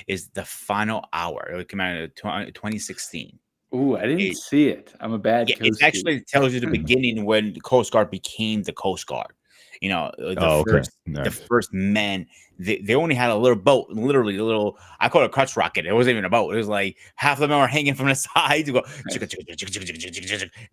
Is The Final Hour. It came out in 2016. Ooh, I didn't see it. I'm a bad. It actually tells you the beginning when the Coast Guard became the Coast Guard. The first men, they only had a little boat, literally a little, I call it a crutch rocket. It wasn't even a boat. It was like half of them are hanging from the side to go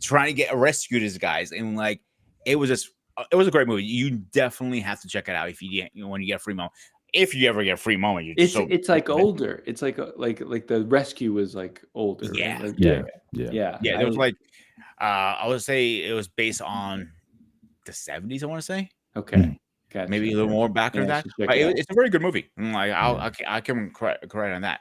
trying to get rescue these guys. And like, it was a great movie. You definitely have to check it out when you get a free moment. If you ever get a free moment, it's like older. It's like the rescue was like older. Yeah. Right? It was like, I would say it was based on the 70s, I want to say. Okay. Gotcha. Maybe a little more back than that. It's a very good movie. Like I can correct on that.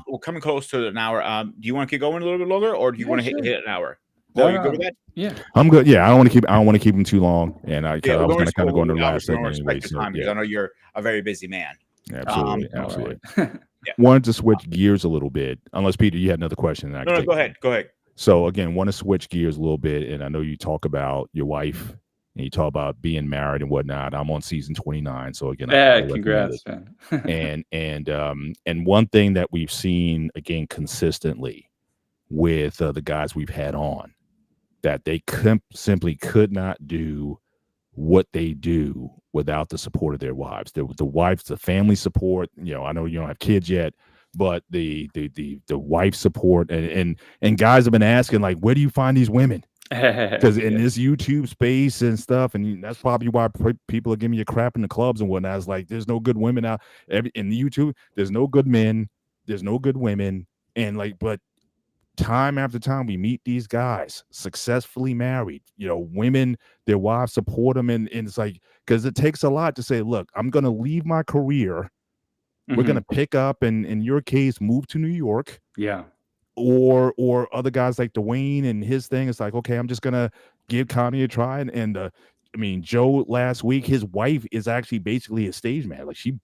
We're coming close to an hour. Do you want to keep going a little bit longer, or do you want to hit an hour? Oh, you good with that? Yeah, I'm good. Yeah, I don't want to keep them too long, and I was going to kind of go into the last segment anyway. So, I know you're a very busy man. Absolutely. Wanted to switch gears a little bit, unless Peter, you had another question. No, go ahead. So again, want to switch gears a little bit, and I know you talk about your wife. And you talk about being married and whatnot. I'm on season 29, so again, congrats, man. and one thing that we've seen again consistently with the guys we've had on, that they simply could not do what they do without the support of their wives. The wives, the family support. I know you don't have kids yet, but the wife support and guys have been asking like, where do you find these women? Because in this YouTube space and stuff, and that's probably why people are giving you crap in the clubs and whatnot. It's like there's no good women out in the YouTube. There's no good men. There's no good women, and like, but time after time we meet these guys successfully married. Women, their wives support them, and it's like because it takes a lot to say, look, I'm gonna leave my career. We're gonna pick up, and in your case, move to New York. Yeah. Or other guys like Dwayne and his thing. It's like, okay, I'm just gonna give comedy a try. And I mean, Joe last week, his wife is actually basically a stage man. Like she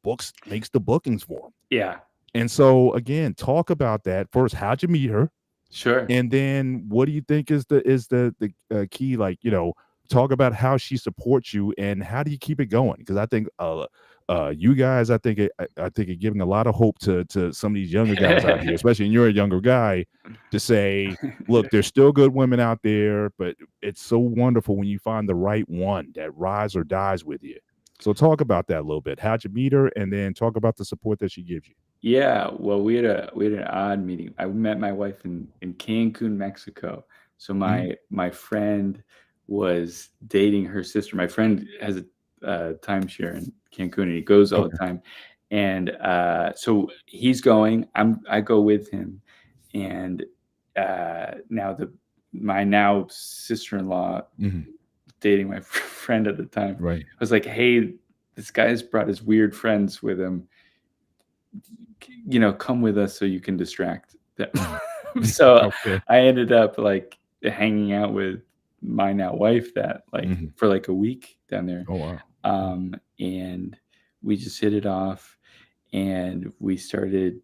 makes the bookings for him. Yeah. And so again, talk about that first. How'd you meet her? Sure. And then what do you think is the key? Like, talk about how she supports you and how do you keep it going? Because I think you guys, I think are giving a lot of hope to some of these younger guys out here, especially when you're a younger guy, to say, look, there's still good women out there, but it's so wonderful when you find the right one that rides or dies with you. So talk about that a little bit. How'd you meet her? And then talk about the support that she gives you. Yeah, well, we had an odd meeting. I met my wife in Cancun, Mexico. So my friend was dating her sister. My friend has a timeshare in Cancun, and he goes all the time. And so he's going. I go with him, and my now sister-in-law dating my friend at the time. Right. I was like, hey, this guy's brought his weird friends with him. Come with us so you can distract them. So I ended up like hanging out with my now wife for like a week down there. Oh wow. And we just hit it off, and we started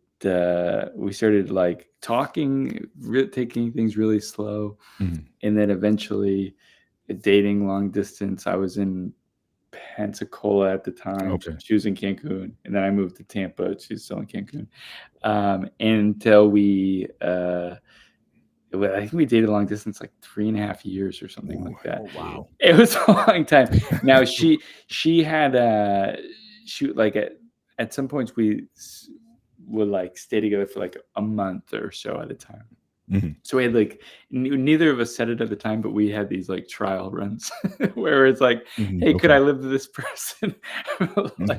like talking, taking things really slow, and then eventually dating long distance. I was in Pensacola at the time. She was in Cancun, and then I moved to Tampa. She's still in Cancun. Until we I think we dated long distance like 3.5 years or something like that. Oh, wow. It was a long time. Now she had like at some points we would like stay together for like a month or so at a time. So we had like neither of us said it at the time, but we had these like trial runs where it's like, hey, could I live with this person?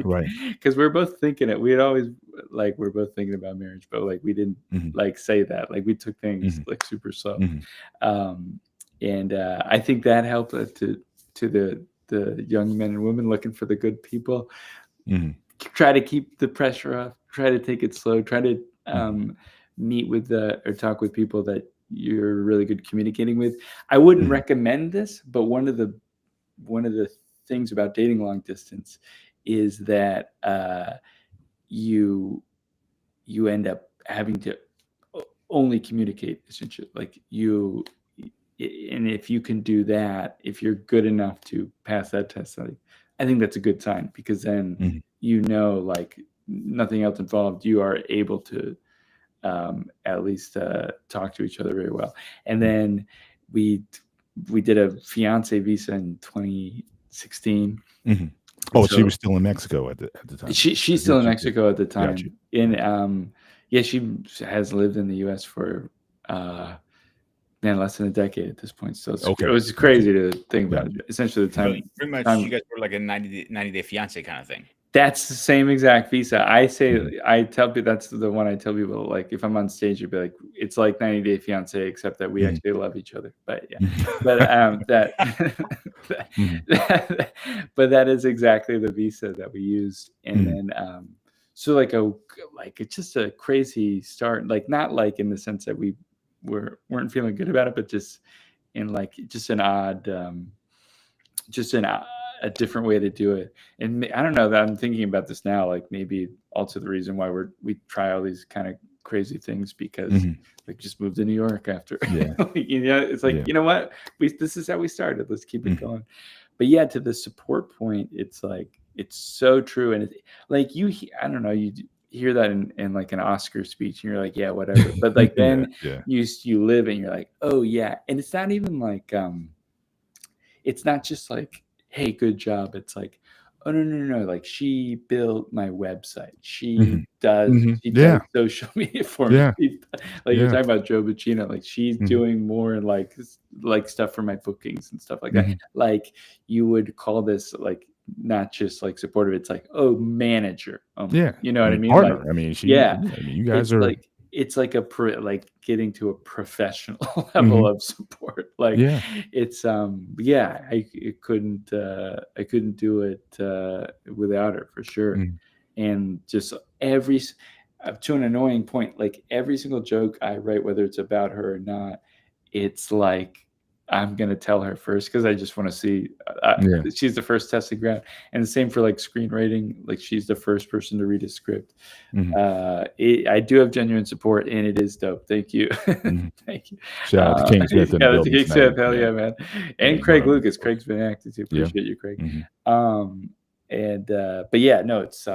Right. Because we were both thinking it. We had always like we're both thinking about marriage, but like we didn't like say that. Like we took things like super slow. And I think that helped to the young men and women looking for the good people. Try to keep the pressure off. Try to take it slow. Try to meet with or talk with people that you're really good communicating with. I wouldn't recommend this, but one of the things about dating long distance is that you end up having to only communicate essentially. Like and if you can do that, if you're good enough to pass that test, I think that's a good sign, because then like nothing else involved, you are able to at least talk to each other very well. And then we did a fiance visa in 2016. Oh, so she was still in Mexico at the time. She's still in Mexico at the time. Gotcha. And she has lived in the US for less than a decade at this point. So it was crazy to think about. Essentially the time. Pretty much you guys were like a 90-day fiance kind of thing. That's the same exact visa. I tell people, that's the one I tell people, like, if I'm on stage, you'd be like, it's like 90-Day Fiance, except that we actually love each other. But yeah, but but that is exactly the visa that we used. And then, so like it's just a crazy start, like, not like in the sense that we weren't feeling good about it, but just in like, just an odd, a different way to do it. And I don't know, that I'm thinking about this now, like maybe also the reason why we try all these kind of crazy things, because like just moved to New York after, it's like, you know what, this is how we started, let's keep it going. But yeah, to the support point, it's like, it's so true. And like I don't know, you hear that in like an Oscar speech and you're like, yeah, whatever. But like then you live and you're like, oh yeah. And it's not even like, it's not just like, hey, good job. It's like, oh no, like she built my website. She Mhm. does Mhm. she Yeah. does social media for me. Yeah. Like you're Yeah. talking about Joe Buccino, like she's Mhm. doing more like stuff for my bookings and stuff like that. Mhm. Like you would call this like not just like supportive, it's like, oh, manager. Yeah. You know what I mean? Like, Partner. I mean, yeah, I mean, you guys are. it's like like getting to a professional level Mhm. of support. Like Yeah. it's yeah, I couldn't do it without her for sure. Mhm. And just to an annoying point, like every single joke I write, whether it's about her or not, it's like I'm gonna tell her first because I just want to see. Yeah. She's the first testing ground, and the same for like screenwriting. Like she's the first person to read a script. Mhm. I do have genuine support, and it is dope. Thank you, Mhm. thank you. Shout out to King Smith in the Yeah, that's building King tonight. Smith. Hell Yeah. yeah, man. Yeah, And you Craig know that, Lucas. of course. Craig's been acting too. Yeah. Appreciate you, Craig. Mhm. But yeah, no, it's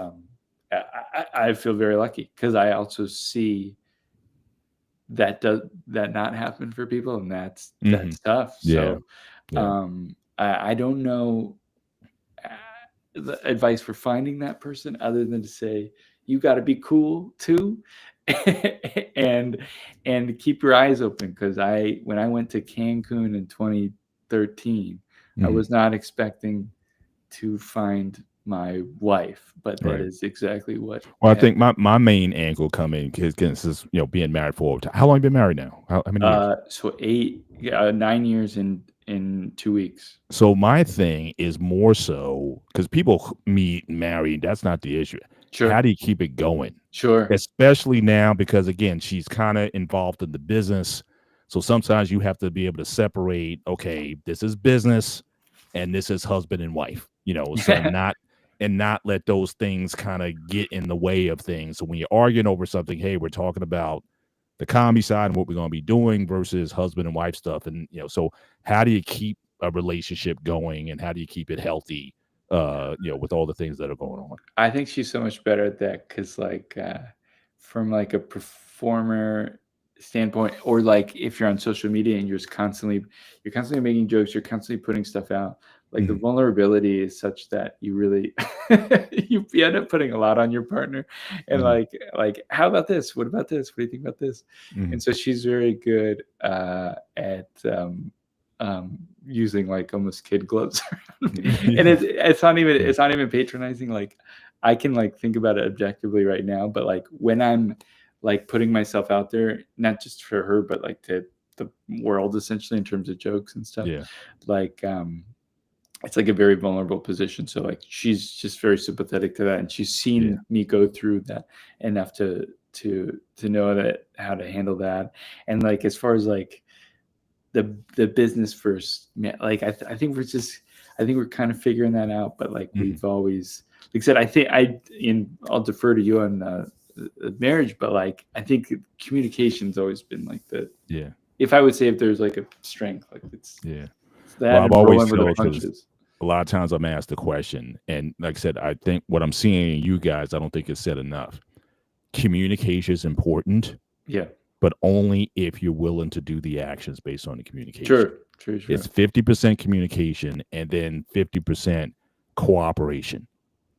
I feel very lucky because I also see that not happen for people, and that's Mhm. tough. Yeah. So Yeah. I don't know the advice for finding that person other than to say you got to be cool too. and keep your eyes open, because when I went to Cancun in 2013, I Mhm. was not expecting to find my wife, but that Right. is exactly what Well, I happened. think my main angle coming is being married for over time. How long you been married now? How many years? So 9 years in 2 weeks. So my thing is more so because people meet married. That's not the issue. Sure. How do you keep it going? Sure. Especially now, because again, she's kind of involved in the business. So sometimes you have to be able to separate, okay, this is business and this is husband and wife, so not let those things kind of get in the way of things. So when you're arguing over something, hey, we're talking about the comedy side and what we're going to be doing versus husband and wife stuff. And, so how do you keep a relationship going and how do you keep it healthy, with all the things that are going on? I think she's so much better at that because, like, from like a performer standpoint, or like if you're on social media and you're constantly making jokes, you're constantly putting stuff out. Like the Mhm. vulnerability is such that you really you end up putting a lot on your partner, and Mhm. like how about this? What about this? What do you think about this? Mhm. And so she's very good at using like almost kid gloves around me. And it's not even patronizing. Like I can like think about it objectively right now, but like when I'm like putting myself out there, not just for her, but like to the world essentially in terms of jokes and stuff, Yeah. like it's like a very vulnerable position. So like she's just very sympathetic to that, and she's seen Yeah. me go through that enough to know that how to handle that. And like as far as like the business first, like I think we're kind of figuring that out, but like Mhm. we've always, like I said, I'll defer to you on marriage, but like I think communication's always been like Yeah. if I would say if there's like a strength, like it's Yeah. that Well, I've and always rolling with the felt because punches. a lot of times I'm asked the question, and like I said, I think what I'm seeing in you guys, I don't think it's said enough. Communication is important, Yeah, but only if you're willing to do the actions based on the communication. true. It's 50% communication and then 50% cooperation.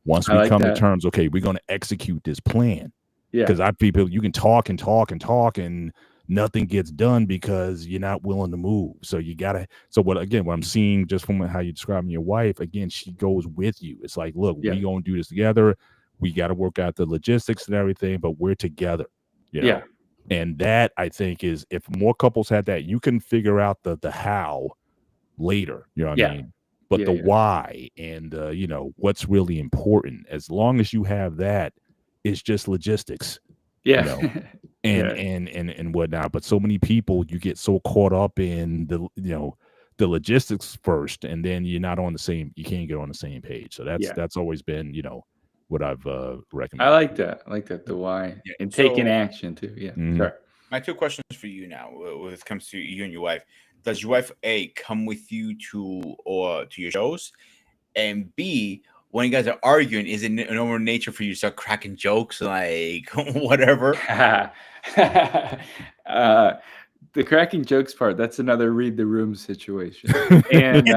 Once I we like come to that. terms, okay, we're going to execute this plan. Yeah, Because people, you can talk and talk and talk and nothing gets done because you're not willing to move. So you gotta. So what I'm seeing just from how you describing your wife, again, she goes with you. It's like, look, yeah, we gonna do this together. We got to work out the logistics and everything, but we're together. yeah, And that I think is, if more couples had that, you can figure out the how later. You know what I yeah, mean? But the yeah. why and what's really important. As long as you have that, it's just logistics. Yeah. And Yeah. and whatnot. But so many people, you get so caught up in the logistics first, and then you can't get on the same page. So Yeah. that's always been what I've I recommended. like that. The why. Yeah, And taking so- action too. Yeah. Mhm. Sorry. My two questions for you now, when it comes to you and your wife. Does your wife come with you to your shows, and B, when you guys are arguing, is it normal nature for you to start cracking jokes like whatever? The cracking jokes part, that's another read the room situation. And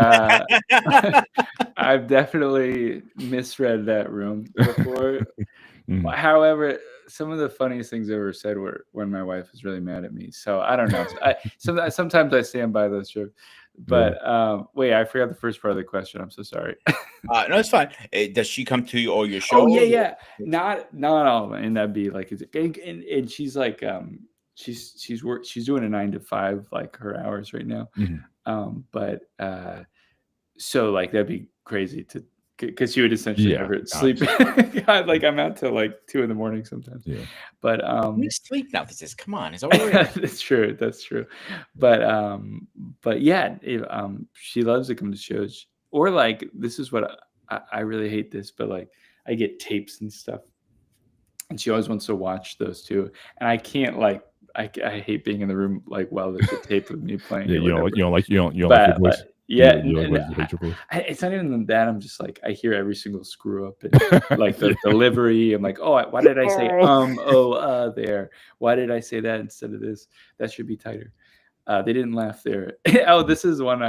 I've definitely misread that room before. Mhm. However, some of the funniest things I ever said were when my wife was really mad at me. So I don't know. Sometimes I stand by those jokes. Yeah. But wait, I forgot the first part of the question. I'm so sorry. No, it's fine. Does she come to all your Oh shows? yeah. Not all of them. And that'd be like, and she's like, she's doing a 9 to 5, like her hours right now. Mhm. So like that'd be crazy to, because she would essentially Yeah, never sleep. God, like I'm out till like 2 a.m. sometimes. Yeah. But You sleep now. This is come on. It's already. that's true. That's true. But yeah, she loves to come to shows. Or like, this is what I really hate this, but like I get tapes and stuff, and she always wants to watch those too. And I can't, like, I hate being in the room like while there's a tape of me playing. Yeah, or you don't whatever. like your voice. But yeah, you hate your voice. it's not even that. I'm just like, I hear every single screw up and like the delivery. I'm like, oh, why did I say there? Why did I say that instead of this? That should be tighter. They didn't laugh there. Oh, this is one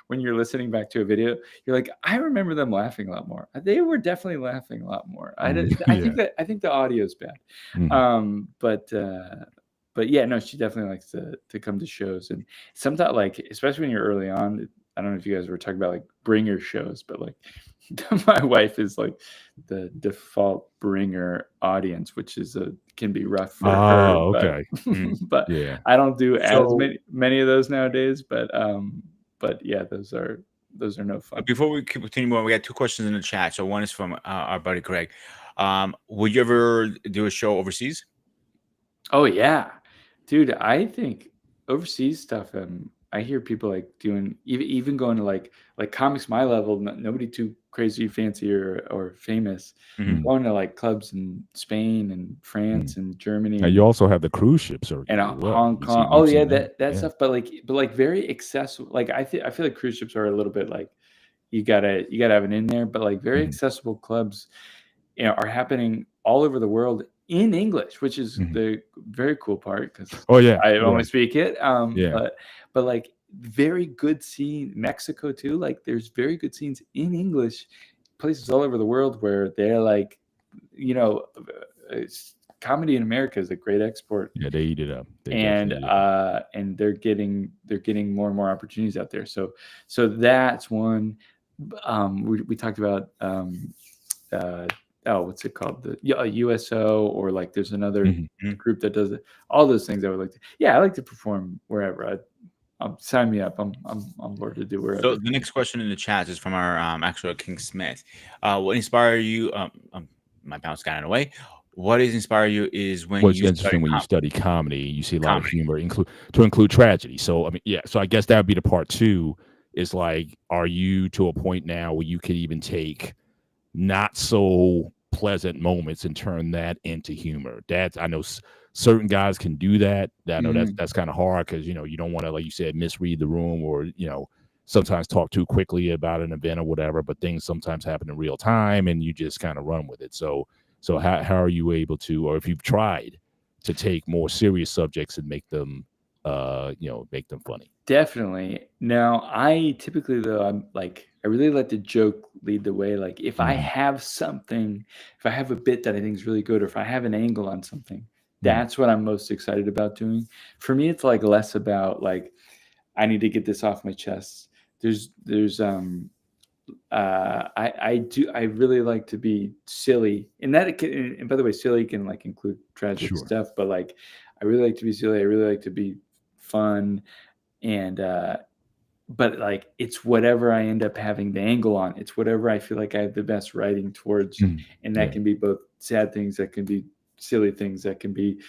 when you're listening back to a video, you're like, I remember them laughing a lot more. They were definitely laughing a lot more. I think the audio is bad. Mhm. But yeah, no, she definitely likes to come to shows. And sometimes, like, especially when you're early on, I don't know if you guys were talking about like bringer shows, but like my wife is like the default bringer audience, which is can be rough for her. Okay. But Yeah. I don't do as So- many of those nowadays. But yeah, those are no fun. Before we continue on, we got 2 questions in the chat. So one is from our buddy Craig. Would you ever do a show overseas? Oh yeah, dude. I think overseas stuff. I hear people like doing even going to like comics my level. Nobody too crazy, fancy or famous. Mhm. Going to like clubs in Spain and France and Germany. Now you also have the cruise ships or and as well. Hong You Kong. see- Oh you've yeah, seen that Yeah. stuff. But like very accessible. Like I feel like cruise ships are a little bit like you gotta have it in there. But like very Mhm. accessible clubs, are happening all over the world in English, which is Mhm. the very cool part because Oh yeah. I yeah. only speak it. Yeah. But like very good scene Mexico too. Like there's very good scenes in English, places all over the world where they're like, comedy in America is a great export. Yeah, they eat it up. They And definitely eat it up. and they're getting more and more opportunities out there. So that's one. We talked about what's it called? The USO, or like there's another Mhm. group that does it. All those things I would like to. Yeah, I like to perform wherever. Sign me up. I'm on board to do wherever. So the next question in the chat is from our actual King Smith. What inspired you? My mouse got in the way. What is inspire you is when What's you interesting when you study study comedy, you see a lot of comedy. humor include tragedy. So I mean, yeah. So I guess that would be the part 2. Is like, are you to a point now where you can even take not so pleasant moments and turn that into humor? I know certain guys can do that. I know that's kind of hard because you don't want to, like you said, misread the room or sometimes talk too quickly about an event or whatever. But things sometimes happen in real time, and you just kind of run with it. So how are you able to, or if you've tried to take more serious subjects and make them make them funny? Definitely. Now, I typically, though, I really let the joke lead the way. Like if I have something, if I have a bit that I think is really good, or if I have an angle on something, that's what I'm most excited about doing. For me, it's like less about like, I need to get this off my chest. I really like to be silly, and and by the way, silly can like include tragic Sure. stuff, but like I really like to be silly. I really like to be fun, and but like it's whatever I end up having the angle on. It's whatever I feel like I have the best writing towards, and that can be both sad things, that can be silly things, that can be.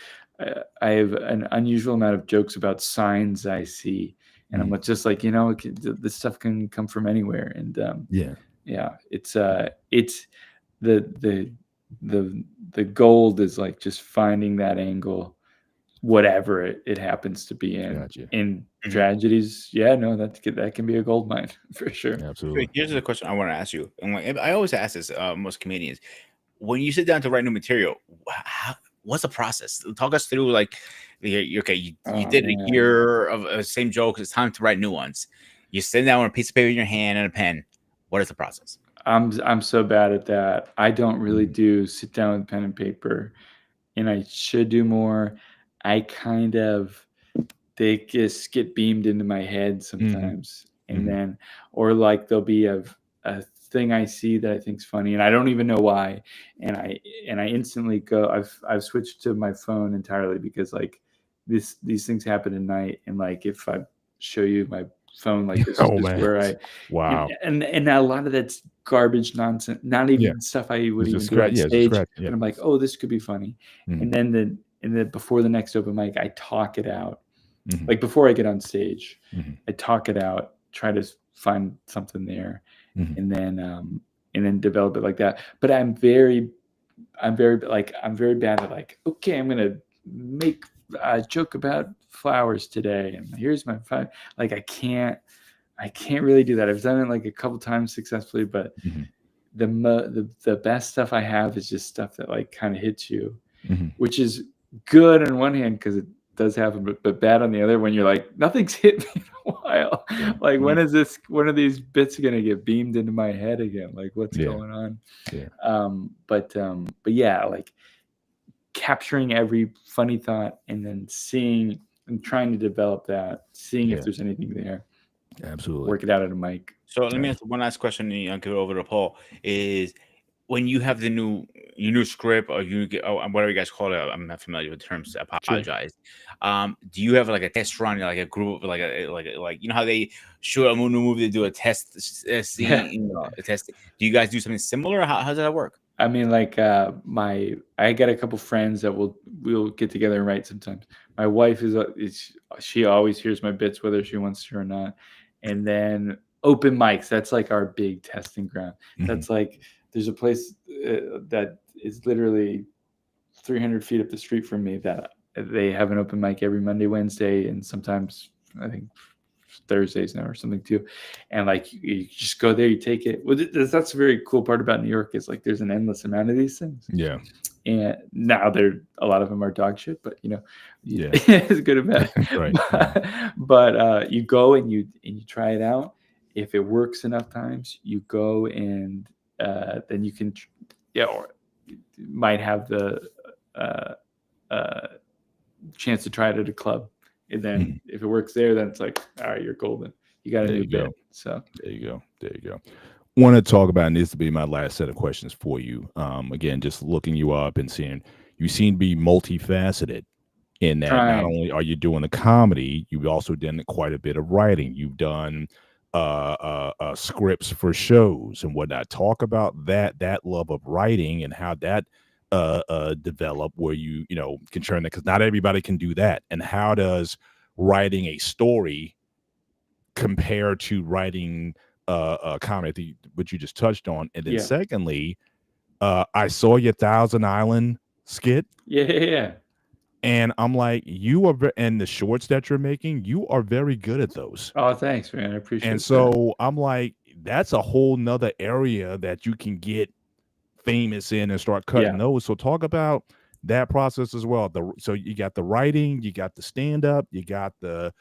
I have an unusual amount of jokes about signs I see. And I'm just like, this stuff can come from anywhere. And yeah, it's the gold is like just finding that angle, whatever it happens to be in. Gotcha. In tragedies, that can be a gold mine for sure. Absolutely. Here's the question I want to ask you. And I always ask this most comedians. When you sit down to write new material, what's the process? Talk us through, like, you did a year of the same joke. It's time to write new ones. You sit down with a piece of paper in your hand and a pen. What is the process? I'm so bad at that. I don't really do sit down with pen and paper, and I should do more. I kind of they just get beamed into my head sometimes, and then or like there'll be a thing I see that I think's funny, and I don't even know why, and I instantly go. I've switched to my phone entirely because like these things happen at night, and like if I show you my phone, like this Oh is man. where I Wow. and a lot of that's garbage nonsense, not Yeah. even stuff I would It's even just do on it's just stage. scratch. Yeah. But I'm like, oh, this could be funny, Mhm. and then before the next open mic, I talk it out. Mhm. Like before I get on stage, Mhm. I talk it out, try to find something there, Mhm. and then develop it like that. But I'm very bad at like, okay, I'm gonna make a joke about flowers today, and here's my five. Like I can't really do that. I've done it like a couple times successfully, but Mhm. the best stuff I have is just stuff that like kind of hits you, Mhm. which is good on one hand because it does happen, but bad on the other when you're like, nothing's hit me in a while. Yeah. Like when is this one of these bits gonna get beamed into my head again? Like what's Yeah. going on? Yeah. But yeah, like capturing every funny thought and then seeing and trying to develop that, seeing Yeah. if there's anything there, Absolutely. work it out at a mic. So let me ask one last question, and I'll give it over to Paul. Is when you have your new script, or you get whatever you guys call it, I'm not familiar with the terms. I apologize. Do you have like a test run, like a group, like you know how they shoot a movie, they do a test scene, Yeah. a test. Do you guys do something similar? How does that work? I mean, like I got a couple friends that we'll get together and write sometimes. My wife is she always hears my bits whether she wants to or not. And then open mics, that's like our big testing ground. Mhm. That's like there's a place that is literally 300 feet up the street from me that they have an open mic every Monday, Wednesday, and sometimes I think Thursdays now or something too. And like you just go there, you take it. Well, that's a very cool part about New York is like there's an endless amount of these things. Yeah. And now a lot of them are dog shit, but you know, Yeah. it's good and bad. Right. But you go and you try it out. If it works enough times, you go and then you can, or you might have the chance to try it at a club. And then if it works there, then it's like, all right, you're golden. You got a There new you go. bit. So There you go. There you go. Want to talk about, and this will be my last set of questions for you. Again, just looking you up and seeing you seem to be multifaceted in that not trying. only are you doing the comedy, you've also done quite a bit of writing. You've done scripts for shows and whatnot. Talk about that love of writing and how that develop where you can turn it, because not everybody can do that. And how does writing a story compare to writing a comedy, which you just touched on? And then Yeah. secondly, I saw your Thousand Island skit, Yeah. and I'm like, and the shorts that you're making, you are very good at those. Oh, thanks, man. I appreciate And that. so I'm like, that's a whole nother area that you can get famous in and start cutting Yeah. those. So talk about that process as well. So you got the writing, you got the stand up, you got the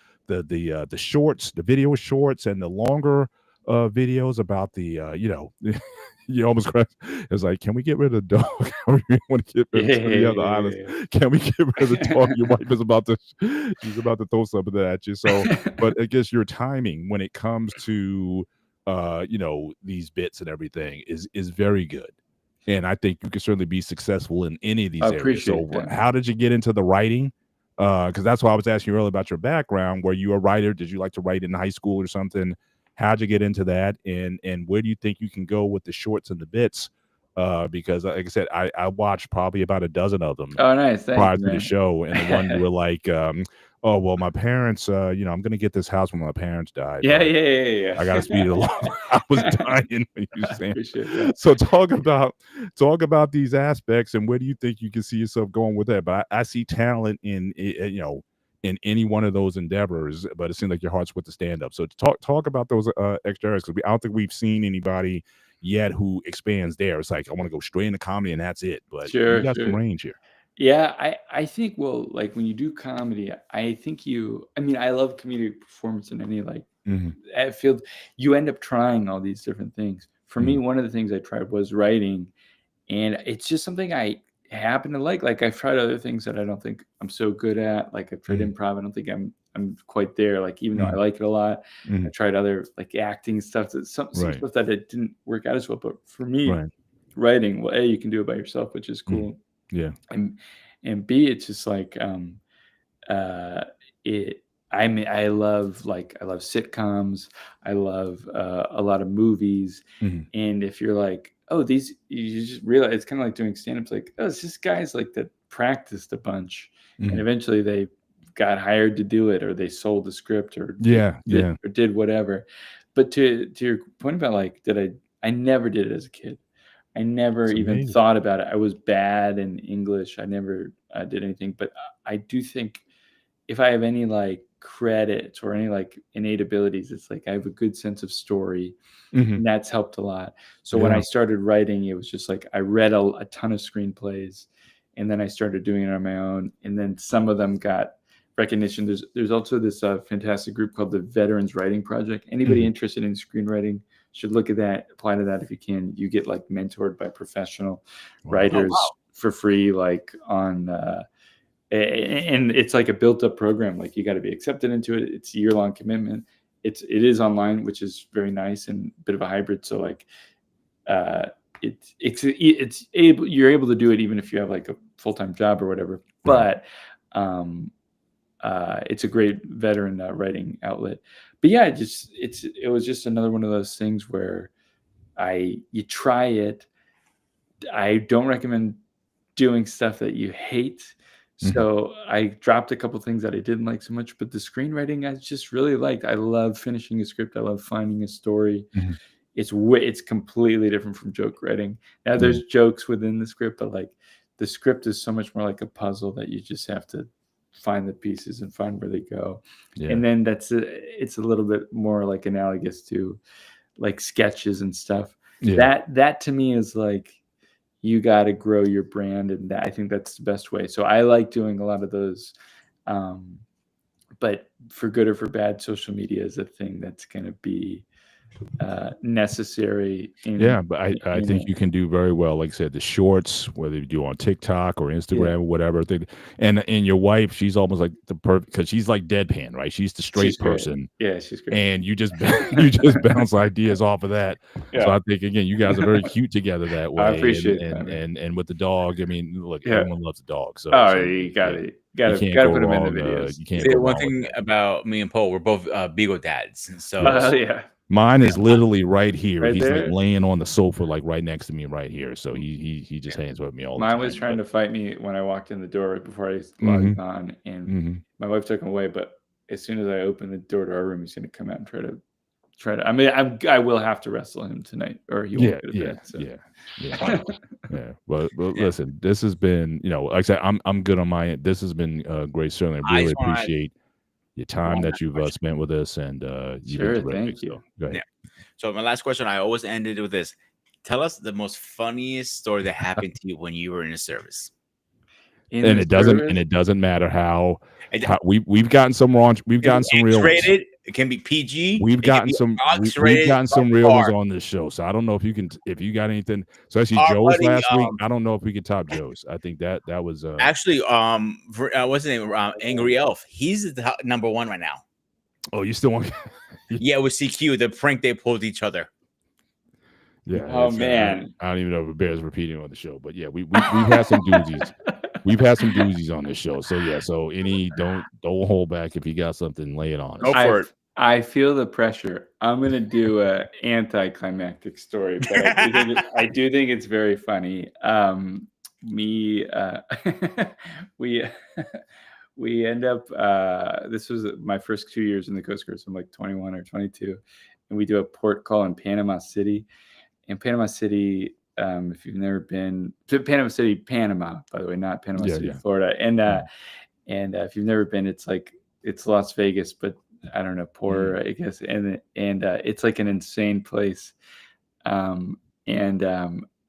shorts, the video shorts, and the longer videos about the you almost cried. It's like, can we get rid of the dog? We want to get rid of some of the other islands. Yeah. Can we get rid of the dog? Your wife is about to she's about to throw something at you. So, but I guess your timing when it comes to these bits and everything is very good. And I think you can certainly be successful in any of these I areas. appreciate So that. how did you get into the writing? Because that's why I was asking you earlier about your background. Were you a writer? Did you like to write in high school or something? How'd you get into that? And where do you think you can go with the shorts and the bits? Because like I said, I watched probably about a dozen of them Oh, nice. prior Thank to you, the man. show. And the one you were like, oh, well, my parents, I'm going to get this house when my parents died. Yeah. But I got to speed it along. I was dying when you I saying. appreciate that. So talk about these aspects and where do you think you can see yourself going with that? But I see talent in in any one of those endeavors, but it seems like your heart's with the stand up. So talk about those extra areas, because I don't think we've seen anybody yet who expands there. It's like, I want to go straight into comedy and that's it. But you Sure. got some range here. Yeah, I think, well, like when you do comedy, I think I mean, I love comedic performance in any like Mhm. field. You end up trying all these different things, for me, one of the things I tried was writing, and it's just something I happen to like. Like I've tried other things that I don't think I'm so good at. Like I've tried improv. I don't think I'm quite there. Like even though I like it a lot, I tried other like acting stuff. That some stuff that it didn't work out as well. But for me, writing, well, A, you can do it by yourself, which is cool. Yeah. And B, it's just like I love sitcoms. I love a lot of movies. And if you're like, oh, you just realize it's kind of like doing stand-ups. Like, oh, it's just guys like that practiced a bunch, and eventually they got hired to do it, or they sold the script, or did whatever. But to your point about like, I never did it as a kid. I never even thought about it. I was bad in English. I never did anything. But I do think if I have any like credits or any like innate abilities, it's like I have a good sense of story, and that's helped a lot. So when I started writing, it was just like I read a ton of screenplays, and then I started doing it on my own, and then some of them got recognition. There's also this fantastic group called the Veterans Writing Project. Anybody interested in screenwriting should look at that, apply to that if you can. You get like mentored by professional writers for free, like on and it's like a built-up program. Like you got to be accepted into it. It's a year-long commitment. It is online, which is very nice and a bit of a hybrid. So like you're able to do it even if you have like a full-time job or whatever. But it's a great veteran writing outlet. But yeah, it was just another one of those things where you try it. I don't recommend doing stuff that you hate. So I dropped a couple things that I didn't like so much, but the screenwriting I just really liked. I love finishing a script. I love finding a story. It's completely different from joke writing. Now there's jokes within the script, but like the script is so much more like a puzzle that you just have to find the pieces and find where they go. And then it's a little bit more like analogous to like sketches and stuff. That to me is like, you got to grow your brand, and I think that's the best way. So I like doing a lot of those, but for good or for bad, social media is a thing that's going to be necessary. But I think you can do very well. Like I said, the shorts, whether you do on TikTok or Instagram or whatever. And your wife, she's almost like the perfect, because she's like deadpan, right? She's the straight person. Yeah, she's great. And you just bounce ideas off of that. So I think again, you guys are very cute together that way. I appreciate that. And with the dog, I mean, look, everyone loves the dog. So you got to put him in the videos. You can't. See, one thing about me and Paul, we're both Beagle dads. So mine is literally right here. Right He's there? like laying on the sofa, like right next to me, right here. So he just hangs with me all the time. Mine was trying to fight me when I walked in the door right before I logged on, and my wife took him away. But as soon as I opened the door to our room, he's going to come out and try to. I mean, I will have to wrestle him tonight, or he won't go to bed. So. But listen, this has been, like I said, I'm good on my end. This has been great. Certainly, I really appreciate your time that you've spent with us, and you've been terrific. Thank you. So, go ahead. So my last question, I always ended with this: tell us the most funniest story that happened to you when you were in the service. It doesn't matter how we've gotten some wrong. We've gotten some real ones. It can be PG. We've gotten some real ones on this show. So I don't know if you got anything. So actually, Joe's last week. I don't know if we can top Joe's. I think that was actually what's his name? Angry Elf. He's the number one right now. Oh, you still want? Yeah, with CQ, the prank they pulled each other. Yeah. Oh man, I don't even know if it bears repeating on the show, but yeah, we've had some doozies. We've had some doozies on this show. So yeah, so don't hold back. If you got something, lay it on us. Go for it. I feel the pressure. I'm gonna do a anticlimactic story, but I do think it's very funny. We end up. This was my first 2 years in the Coast Guard. So I'm like 21 or 22, and we do a port call in Panama City. In Panama City, if you've never been to Panama City, Panama, by the way, not Panama City, Florida, and if you've never been, it's Las Vegas, but I don't know, poorer, I guess, and it's like an insane place, and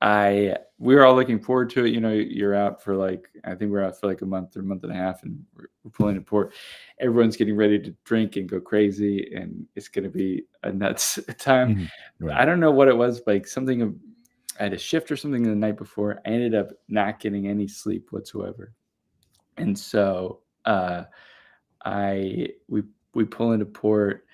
we were all looking forward to it. You know, you're out for like, I think we're out for like a month or a month and a half, and we're pulling a port. Everyone's getting ready to drink and go crazy, and it's going to be a nuts time. Mm-hmm. Right. I don't know what it was, like something. I had a shift or something the night before. I ended up not getting any sleep whatsoever, and so we pull into port.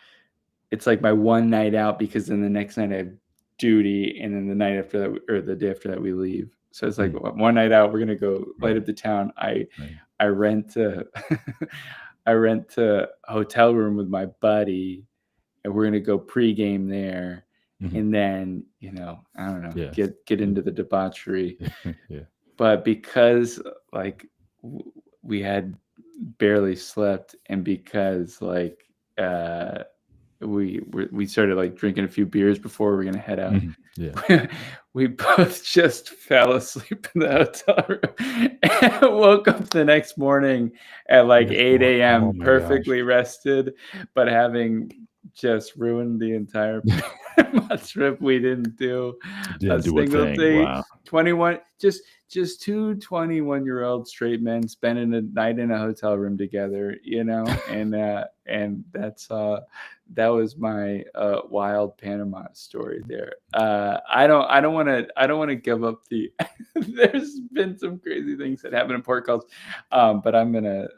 It's like my one night out, because then the next night I have duty, and then the night after that, or the day after that, we leave. So it's like one night out. We're gonna go light up the town. I rent a hotel room with my buddy, and we're gonna go pregame there, and then I don't know, get into the debauchery. But because like we had barely slept, and because like we started like drinking a few beers before we were gonna head out. We both just fell asleep in the hotel room and woke up the next morning at like 8 a.m. perfectly rested, but having just ruined the entire trip. We didn't do a single thing. Wow. 21, just two 21-year-old straight men spending a night in a hotel room together, and that was my wild Panama story there. I don't want to give up the. There's been some crazy things that happen in port calls, but I'm gonna.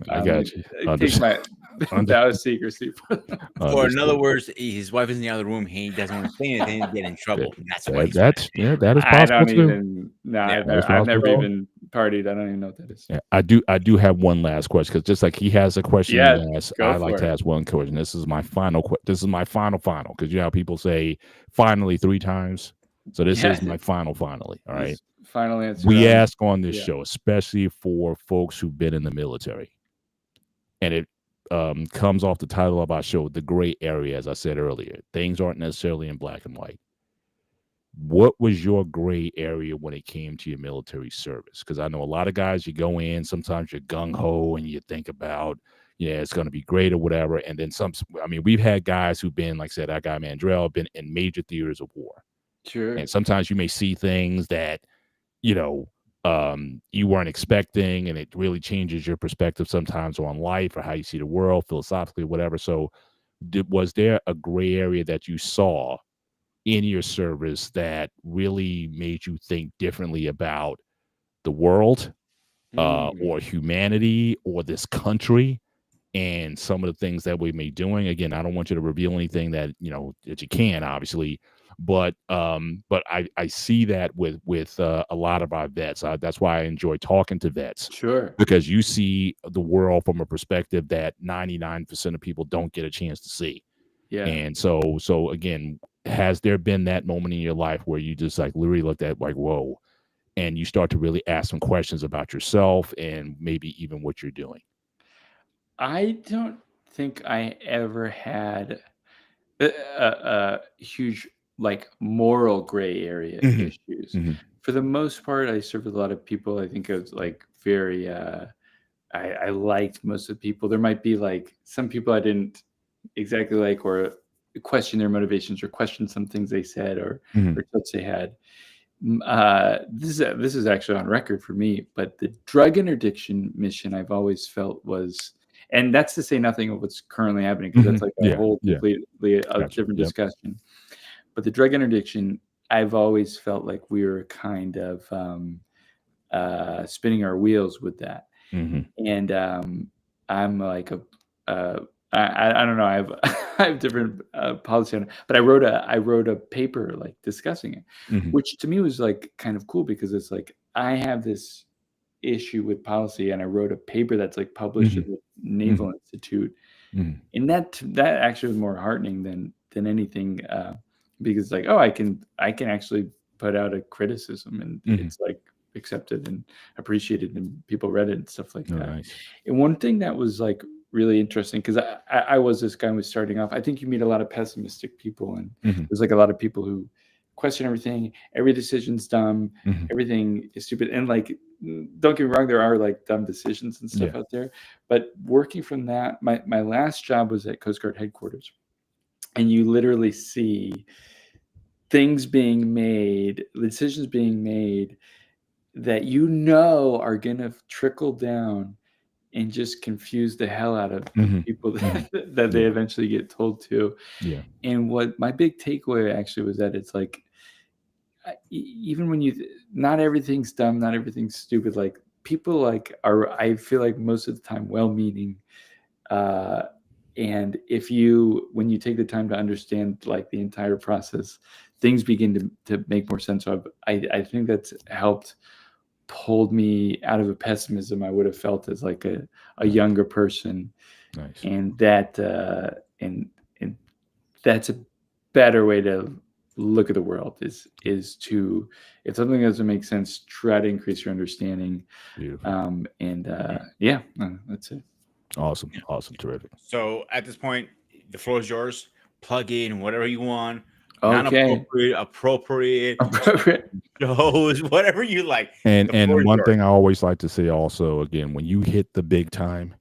I got you. Take my vow of secrecy. Or in other words, his wife is in the other room. He doesn't want to say anything and get in trouble. That's why. That is possible I don't too. even. No, I've never even partied. I don't even know what that is. Yeah, I do have one last question, because just like he has a question, I like to ask one question. This is my final. This is my final, because you know how people say finally 3 times. So this is my finally. All right. Final answer. We ask on this show, especially for folks who've been in the military, and it comes off the title of our show, the gray area. As I said earlier, things aren't necessarily in black and white. What was your gray area when it came to your military service? Because I know a lot of guys, you go in, sometimes you're gung-ho and you think about, it's going to be great or whatever. And then we've had guys who've been, like I said, that guy Mandrell, been in major theaters of war. Sure. And sometimes you may see things that, you weren't expecting, and it really changes your perspective sometimes on life or how you see the world philosophically, whatever. So was there a gray area that you saw in your service that really made you think differently about the world or humanity or this country and some of the things that we may be doing? Again, I don't want you to reveal anything that that you can, obviously, but I see that with a lot of our vets. That's why I enjoy talking to vets. Sure. Because you see the world from a perspective that 99% of people don't get a chance to see. Yeah. And so again, has there been that moment in your life where you just like literally looked at like, whoa, and you start to really ask some questions about yourself and maybe even what you're doing? I don't think I ever had a huge like moral gray area issues. For the most part, I served with a lot of people. I think I was like very I liked most of the people. There might be like some people I didn't exactly like, or question their motivations, or question some things they said, or thoughts they had. This is actually on record for me, but the drug interdiction mission I've always felt was, and that's to say nothing of what's currently happening, because that's like a whole completely different discussion. But the drug interdiction, I've always felt like we were kind of spinning our wheels with that. And I'm like I don't know. I have different policy on it, but I wrote a paper like discussing it, which to me was like kind of cool, because it's like I have this issue with policy, and I wrote a paper that's like published at the Naval Institute, and that actually was more heartening than anything, because like, oh, I can actually put out a criticism, and it's like accepted and appreciated, and people read it and stuff like that. Nice. And one thing that was like really interesting, because I was this guy who was starting off. I think you meet a lot of pessimistic people, and there's like a lot of people who question everything. Every decision's dumb. Everything is stupid. And like, don't get me wrong, there are like dumb decisions and stuff out there. But working from that, my last job was at Coast Guard headquarters, and you literally see things being made, decisions being made that you know are gonna trickle down and just confuse the hell out of the people that they eventually get told to. Yeah. And what my big takeaway actually was that it's like, even when not everything's dumb, not everything's stupid. Like people like are, I feel like most of the time well-meaning. And when you take the time to understand like the entire process, things begin to make more sense. So I think that's helped pulled me out of a pessimism I would have felt as like a younger person. Nice. And that and that's a better way to look at the world is to, if something doesn't make sense, try to increase your understanding. Beautiful. That's it. Awesome. Terrific. So at this point, the floor is yours. Plug in whatever you want. Okay. Appropriate shows, whatever you like. And one thing I always like to say also, again, when you hit the big time,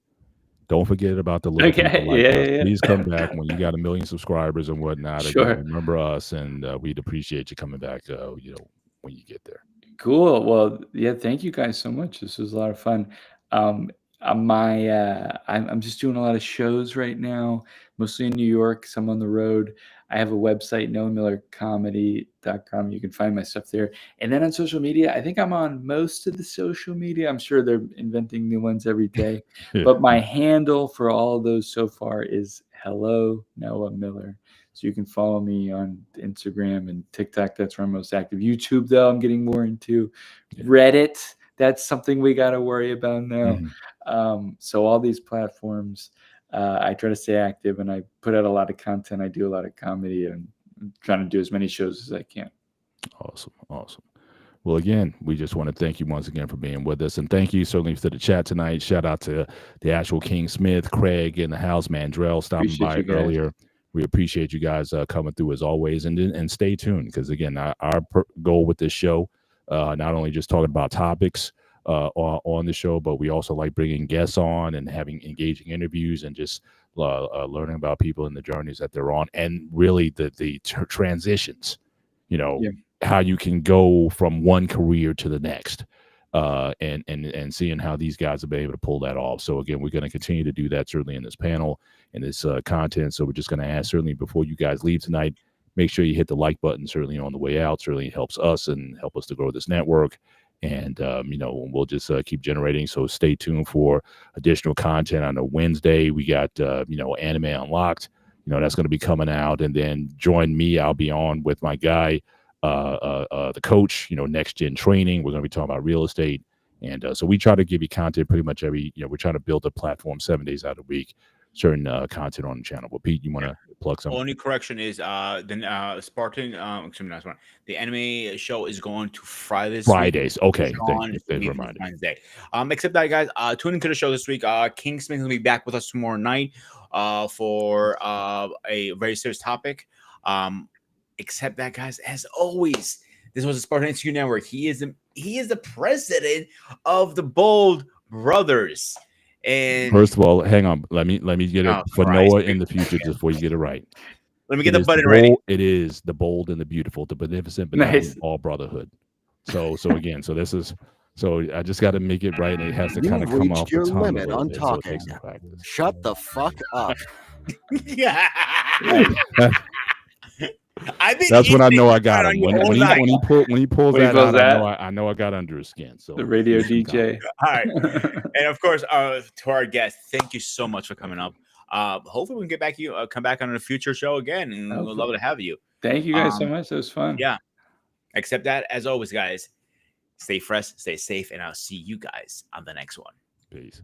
don't forget about the little people like us. Please come back when you got 1 million subscribers and whatnot. Sure. Again, remember us, and we'd appreciate you coming back, when you get there. Cool. Well, yeah, thank you guys so much. This was a lot of fun. I'm just doing a lot of shows right now, mostly in New York, some on the road. I have a website, noahmillercomedy.com. You can find my stuff there. And then on social media, I think I'm on most of the social media. I'm sure they're inventing new ones every day. But my handle for all of those so far is Hello Noah Miller. So you can follow me on Instagram and TikTok. That's where I'm most active. YouTube, though, I'm getting more into. Reddit, that's something we got to worry about now. So all these platforms, I try to stay active, and I put out a lot of content. I do a lot of comedy, and I'm trying to do as many shows as I can. Awesome. Well, again, we just want to thank you once again for being with us, and thank you certainly for the chat tonight. Shout out to the actual King Smith, Craig in the house, Mandrell stopping by earlier. We appreciate you guys coming through as always, and stay tuned, because again, our goal with this show, not only just talking about topics on the show, but we also like bringing guests on and having engaging interviews and just learning about people and the journeys that they're on, and really the transitions, how you can go from one career to the next, and seeing how these guys have been able to pull that off. So again, we're going to continue to do that certainly in this panel and this content. So we're just going to ask, certainly before you guys leave tonight, make sure you hit the like button certainly on the way out. Certainly helps us and help us to grow this network. And, we'll just keep generating. So stay tuned for additional content. On a Wednesday, we got, Anime Unlocked. That's going to be coming out. And then join me. I'll be on with my guy, the coach, Next Gen Training. We're going to be talking about real estate. And so we try to give you content pretty much we're trying to build a platform 7 days out of the week, certain content on the channel. But Pete, you want to plug something? Only correction is the Spartan, the anime show is going to Fridays. Okay. Wednesday. Except that, guys, tune into the show this week. King Smith will be back with us tomorrow night for a very serious topic. Except that, guys, as always, this was a Spartan HQ Network. He is the president of the Bold Brothers. And first of all, hang on. Let me get it for Noah in the future before you get it right. Let me get the button ready. It is the bold and the beautiful, the beneficent, benevolent, all brotherhood. So this is. So I just got to make it right, and it has to kind of come off your the tongue limit on talking. So Shut the fuck up. Yeah. That's when I know I got him. When he pulls that out, I know I got under his skin. So the radio DJ. All right, and of course, to our guests, thank you so much for coming up. Hopefully, we can come back on a future show again, and we'd love to have you. Thank you guys so much. It was fun. Yeah. Except that, as always, guys, stay fresh, stay safe, and I'll see you guys on the next one. Peace.